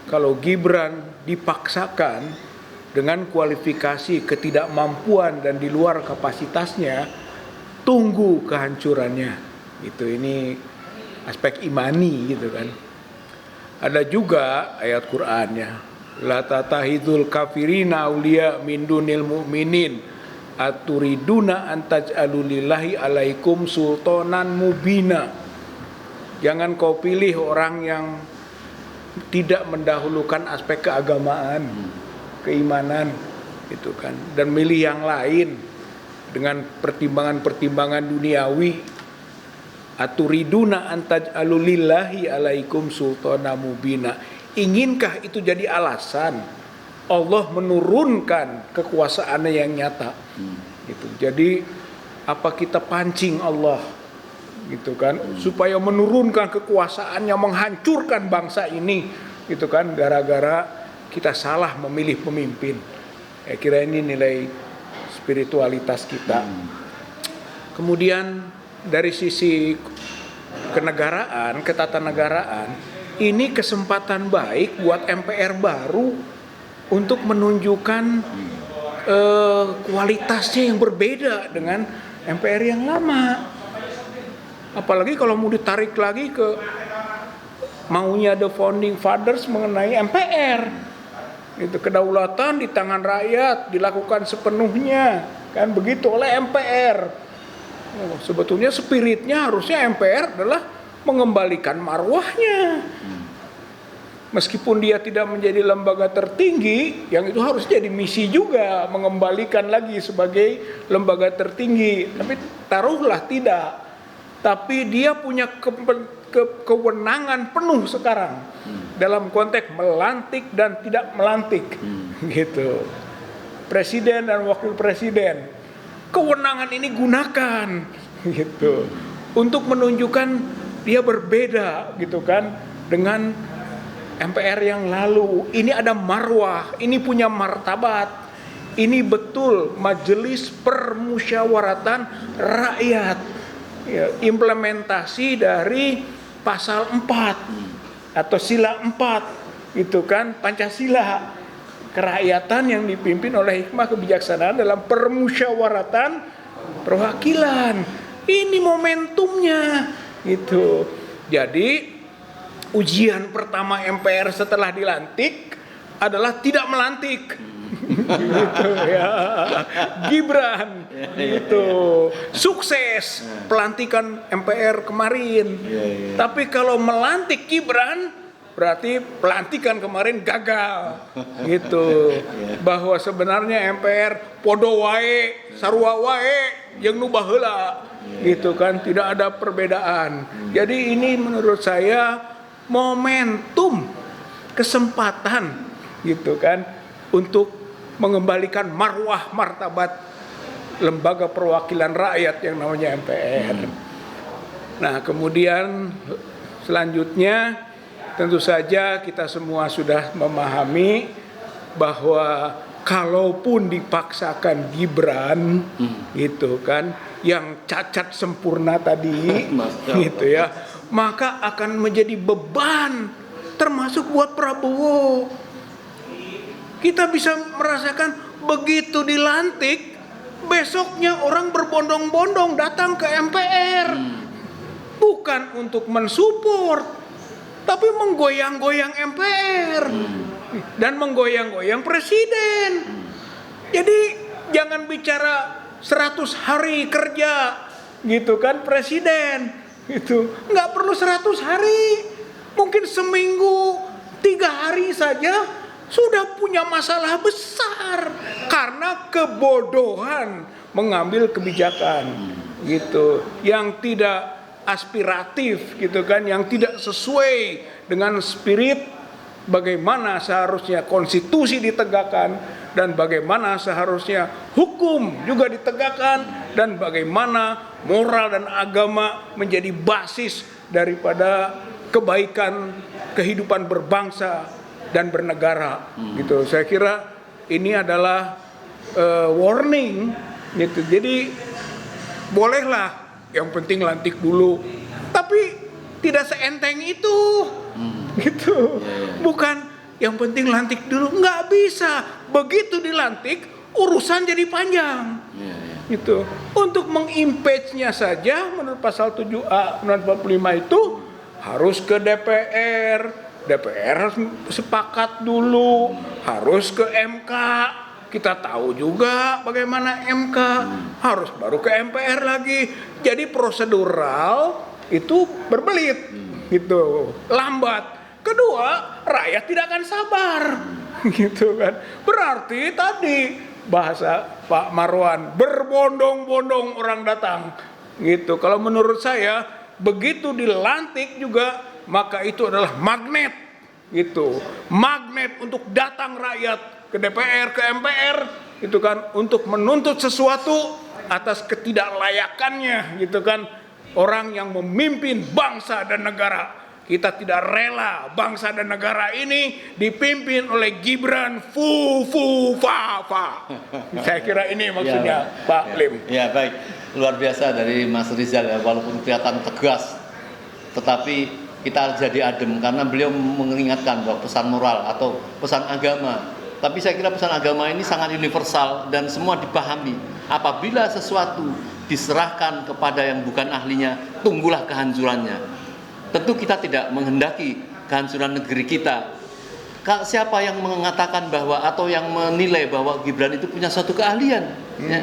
kalau Gibran dipaksakan dengan kualifikasi ketidakmampuan dan di luar kapasitasnya, tunggu kehancurannya. Ini aspek imani, gitu kan. Ada juga ayat Qur'annya, la tatahidul kafirina auliya min dunil mu'minin aturiduna antaj'alulillahi alaikum sultanan mubina. Jangan kau pilih orang yang tidak mendahulukan aspek keagamaan, keimanan, itu kan, dan milih yang lain dengan pertimbangan-pertimbangan duniawi. Aturiduna antaj'alulillahi alaikum sultana mubina. Inginkah itu jadi alasan Allah menurunkan kekuasaannya yang nyata? Gitu. Jadi apa kita pancing Allah, gitu kan, supaya menurunkan kekuasaannya, menghancurkan bangsa ini, gitu kan, gara-gara kita salah memilih pemimpin. Kira ini nilai spiritualitas kita. Kemudian dari sisi kenegaraan, ketatanegaraan, ini kesempatan baik buat MPR baru untuk menunjukkan kualitasnya yang berbeda dengan MPR yang lama. Apalagi kalau mau ditarik lagi ke maunya the founding fathers mengenai MPR. Itu kedaulatan di tangan rakyat dilakukan sepenuhnya, kan begitu, oleh MPR. Sebetulnya spiritnya harusnya MPR adalah mengembalikan marwahnya. Meskipun dia tidak menjadi lembaga tertinggi, yang itu harus jadi misi juga, mengembalikan lagi sebagai lembaga tertinggi. Tapi taruhlah tidak. Tapi dia punya kewenangan penuh sekarang dalam konteks melantik dan tidak melantik, gitu. Presiden dan wakil presiden, kewenangan ini gunakan, gitu, untuk menunjukkan dia berbeda, gitu kan, dengan MPR yang lalu. Ini ada marwah, ini punya martabat, ini betul majelis permusyawaratan rakyat. Ya, implementasi dari pasal 4 atau sila 4, gitu kan, Pancasila, kerakyatan yang dipimpin oleh hikmah kebijaksanaan dalam permusyawaratan perwakilan. Ini momentumnya, gitu. Jadi ujian pertama MPR setelah dilantik adalah tidak melantik. Gitu ya. Gibran gitu. Sukses pelantikan MPR kemarin. Tapi kalau melantik Gibran berarti pelantikan kemarin gagal. Gitu. Bahwa sebenarnya MPR podo wae, sarua wae, jeung nu baheula. Gitu kan, tidak ada perbedaan. Jadi ini menurut saya momentum, kesempatan, gitu kan, untuk mengembalikan marwah martabat lembaga perwakilan rakyat yang namanya MPR. Nah, kemudian selanjutnya tentu saja kita semua sudah memahami bahwa kalaupun dipaksakan Gibran gitu kan yang cacat sempurna tadi gitu ya, maka akan menjadi beban termasuk buat Prabowo. Kita bisa merasakan begitu dilantik, besoknya orang berbondong-bondong datang ke MPR. Bukan untuk mensupport, tapi menggoyang-goyang MPR dan menggoyang-goyang presiden. Jadi jangan bicara 100 hari kerja gitu kan presiden, gitu. Nggak perlu 100 hari, mungkin seminggu 3 hari saja sudah punya masalah besar karena kebodohan mengambil kebijakan gitu yang tidak aspiratif gitu kan, yang tidak sesuai dengan spirit bagaimana seharusnya konstitusi ditegakkan dan bagaimana seharusnya hukum juga ditegakkan dan bagaimana moral dan agama menjadi basis daripada kebaikan kehidupan berbangsa dan bernegara gitu. Saya kira ini adalah warning gitu. Jadi bolehlah yang penting lantik dulu, tapi tidak seenteng itu gitu. Bukan yang penting lantik dulu, nggak bisa. Begitu dilantik urusan jadi panjang gitu. Untuk mengimpeachnya saja menurut pasal 7A 45 itu harus ke DPR harus sepakat dulu, harus ke MK. Kita tahu juga bagaimana MK, harus baru ke MPR lagi. Jadi prosedural itu berbelit gitu, lambat. Kedua, rakyat tidak akan sabar gitu kan. Berarti tadi bahasa Pak Marwan, berbondong-bondong orang datang gitu. Kalau menurut saya begitu dilantik juga, maka itu adalah magnet gitu. Magnet untuk datang rakyat ke DPR, ke MPR gitu kan, untuk menuntut sesuatu atas ketidaklayakannya gitu kan, orang yang memimpin bangsa dan negara. Kita tidak rela bangsa dan negara ini dipimpin oleh Gibran fa. Saya kira ini maksudnya ya, Pak Lim. Ya baik, luar biasa dari Mas Rizal ya, walaupun kelihatan tegas, tetapi kita jadi adem karena beliau mengingatkan bahwa pesan moral atau pesan agama. Tapi saya kira pesan agama ini sangat universal dan semua dipahami. Apabila sesuatu diserahkan kepada yang bukan ahlinya, tunggulah kehancurannya. Tentu kita tidak menghendaki kehancuran negeri kita. Siapa yang mengatakan bahwa atau yang menilai bahwa Gibran itu punya suatu keahlian? Ya.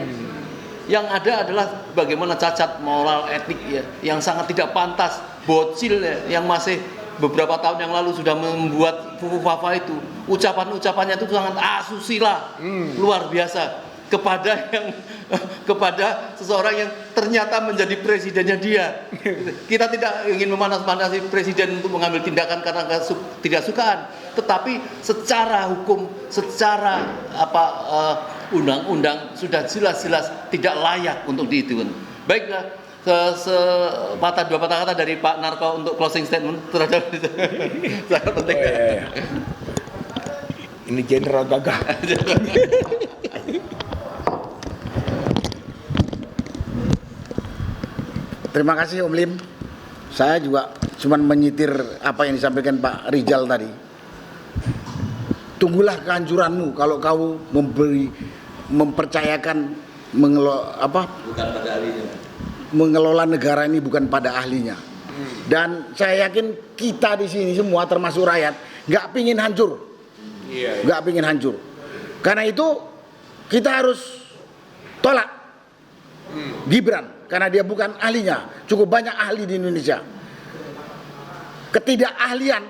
Yang ada adalah bagaimana cacat moral etik ya, yang sangat tidak pantas, bocil ya, yang masih beberapa tahun yang lalu sudah membuat Fufu-Fafa itu, ucapan-ucapannya itu sangat asusila, luar biasa kepada seseorang yang ternyata menjadi presidennya dia. Kita tidak ingin memanas-manasi presiden untuk mengambil tindakan karena tidak sukaan, tetapi secara hukum, secara undang-undang sudah jelas-jelas tidak layak untuk diitukan. Baiklah. Sepatah dua patah kata dari Pak Narko untuk closing statement terhadap sangat penting. Ya. Ini Jenderal Gagah. Terima kasih Om Lim. Saya juga cuma menyitir apa yang disampaikan Pak Rizal tadi. Tunggulah kehancuranmu kalau kau mempercayakan mengelola negara ini bukan pada ahlinya. Dan saya yakin kita di sini semua termasuk rakyat nggak pingin hancur, nggak pingin hancur. Karena itu kita harus tolak Gibran karena dia bukan ahlinya. Cukup banyak ahli di Indonesia. Ketidakahlian,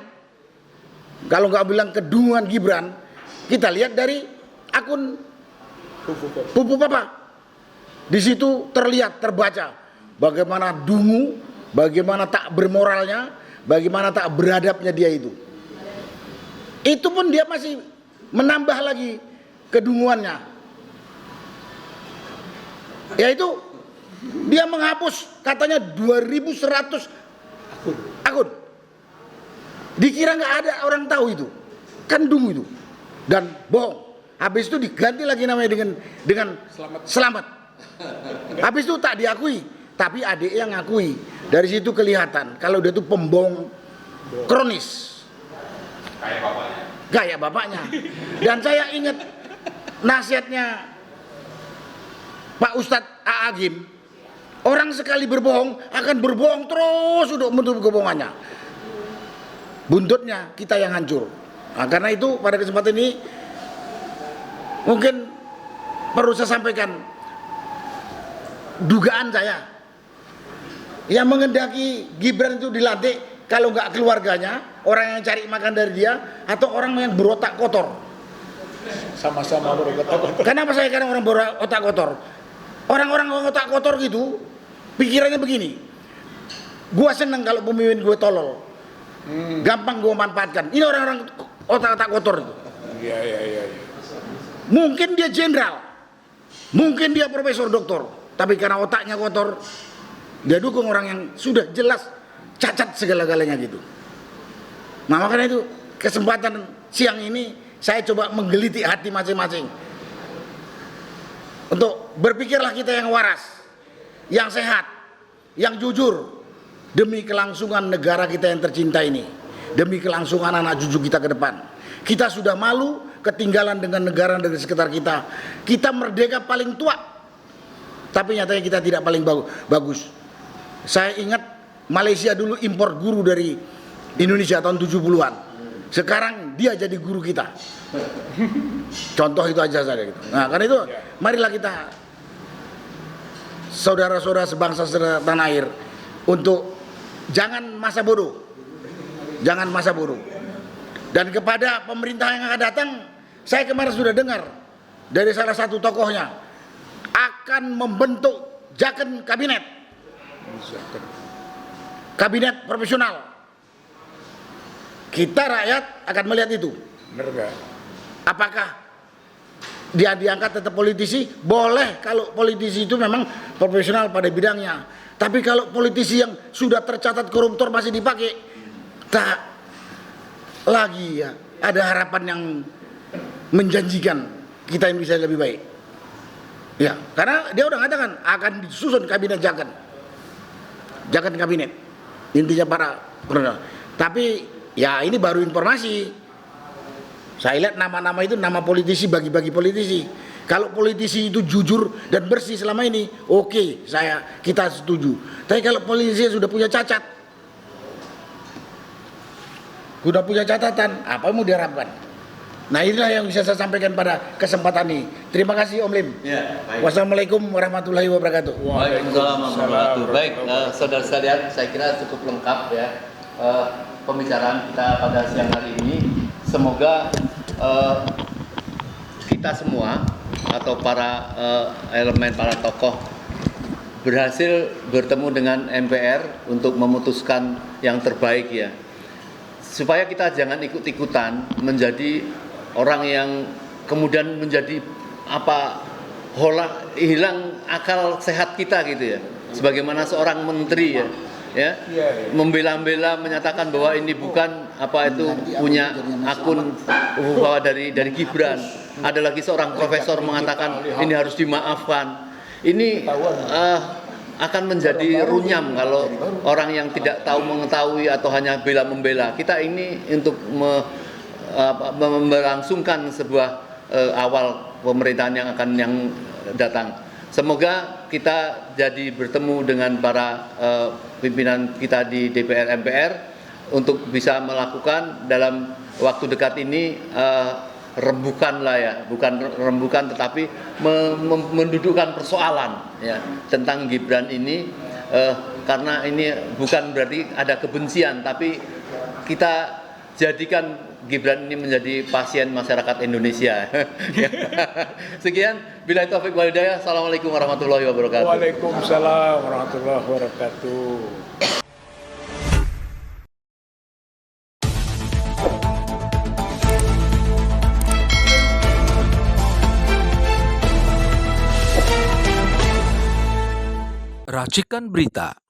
kalau nggak bilang kedunguan Gibran, kita lihat dari akun Fufu-Fafa. Di situ terlihat, terbaca bagaimana dungu, bagaimana tak bermoralnya, bagaimana tak beradabnya dia itu. Itu pun dia masih menambah lagi kedunguannya. Yaitu dia menghapus katanya 2100 akun. Dikira nggak ada orang tahu itu. Kan dungu itu. dan bohong. Habis itu diganti lagi namanya dengan selamat. Habis itu tak diakui, tapi adik yang ngakui. Dari situ kelihatan kalau dia itu pembohong kronis. Kayak bapaknya. Dan saya ingat nasihatnya Pak Ustadz A'agim, orang sekali berbohong akan berbohong terus untuk menutup kebohongannya. Buntutnya kita yang hancur. Nah, karena itu pada kesempatan ini mungkin perlu saya sampaikan dugaan saya yang mengendaki Gibran itu dilantik, kalau nggak keluarganya, orang yang cari makan dari dia, atau orang yang berotak kotor. Sama-sama berotak kotor. Kenapa saya katakan orang berotak kotor? Orang-orang otak kotor gitu pikirannya begini, gua seneng kalau pemimpin gue tolol, gampang gue manfaatkan. Ini orang-orang otak-otak kotor itu. Iya. Mungkin dia jenderal, mungkin dia profesor doktor, tapi karena otaknya kotor, dia dukung orang yang sudah jelas cacat segala-galanya gitu. Nah, makanya itu kesempatan siang ini saya coba menggelitik hati masing-masing untuk berpikirlah kita yang waras, yang sehat, yang jujur, demi kelangsungan negara kita yang tercinta ini, demi kelangsungan anak cucu kita ke depan. Kita sudah malu ketinggalan dengan negara dari sekitar kita. Kita merdeka paling tua, tapi nyatanya kita tidak paling bagus. Saya ingat Malaysia dulu impor guru dari Indonesia tahun 70-an. Sekarang dia jadi guru kita. Contoh itu aja saja gitu. Nah, karena itu marilah kita saudara-saudara sebangsa setanah air untuk jangan masa bodoh. Jangan masa bodoh. Dan kepada pemerintah yang akan datang, saya kemarin sudah dengar dari salah satu tokohnya akan membentuk Jaken kabinet. Kabinet profesional. Kita rakyat akan melihat itu. Benar gak? Apakah dia diangkat tetap politisi? Boleh kalau politisi itu memang profesional pada bidangnya. Tapi kalau politisi yang sudah tercatat koruptor masih dipakai, tak lagi ya ada harapan yang menjanjikan kita Indonesia lebih baik. Ya, karena dia udah mengatakan akan disusun kabinet Jaken kabinet. Intinya para profesional. Tapi ya ini baru informasi. Saya lihat nama-nama itu nama politisi, bagi-bagi politisi. Kalau politisi itu jujur dan bersih selama ini, oke, kita setuju. Tapi kalau politisi sudah punya cacat, sudah punya catatan, apa yang mau diharapkan? Nah, inilah yang bisa saya sampaikan pada kesempatan ini. Terima kasih Om Lim. Ya, baik. Wassalamualaikum warahmatullahi wabarakatuh. Waalaikumsalam warahmatullahi wabarakatuh. Baik, saudara sekalian, saya kira cukup lengkap ya pembicaraan kita pada siang hari ini. Semoga kita semua atau para elemen, para tokoh berhasil bertemu dengan MPR untuk memutuskan yang terbaik ya. Supaya kita jangan ikut-ikutan menjadi orang yang kemudian menjadi hilang akal sehat kita gitu ya. Sebagaimana seorang menteri ya membela-bela menyatakan bahwa ini bukan punya akun bahwa dari Gibran. Ada lagi seorang profesor mengatakan ini harus dimaafkan. Ini akan menjadi runyam kalau orang yang tidak tahu mengetahui atau hanya bela-membela. Kita ini untuk melangsungkan sebuah awal pemerintahan yang datang. Semoga kita jadi bertemu dengan para pimpinan kita di DPR MPR untuk bisa melakukan dalam waktu dekat ini rembukan lah ya, bukan rembukan tetapi mendudukkan persoalan ya tentang Gibran ini karena ini bukan berarti ada kebencian, tapi kita jadikan Gibran ini menjadi pasien masyarakat Indonesia. Sekian, billahi taufiq wal hidayah. Assalamualaikum warahmatullahi wabarakatuh. Waalaikumsalam warahmatullahi wabarakatuh. Racikan Berita.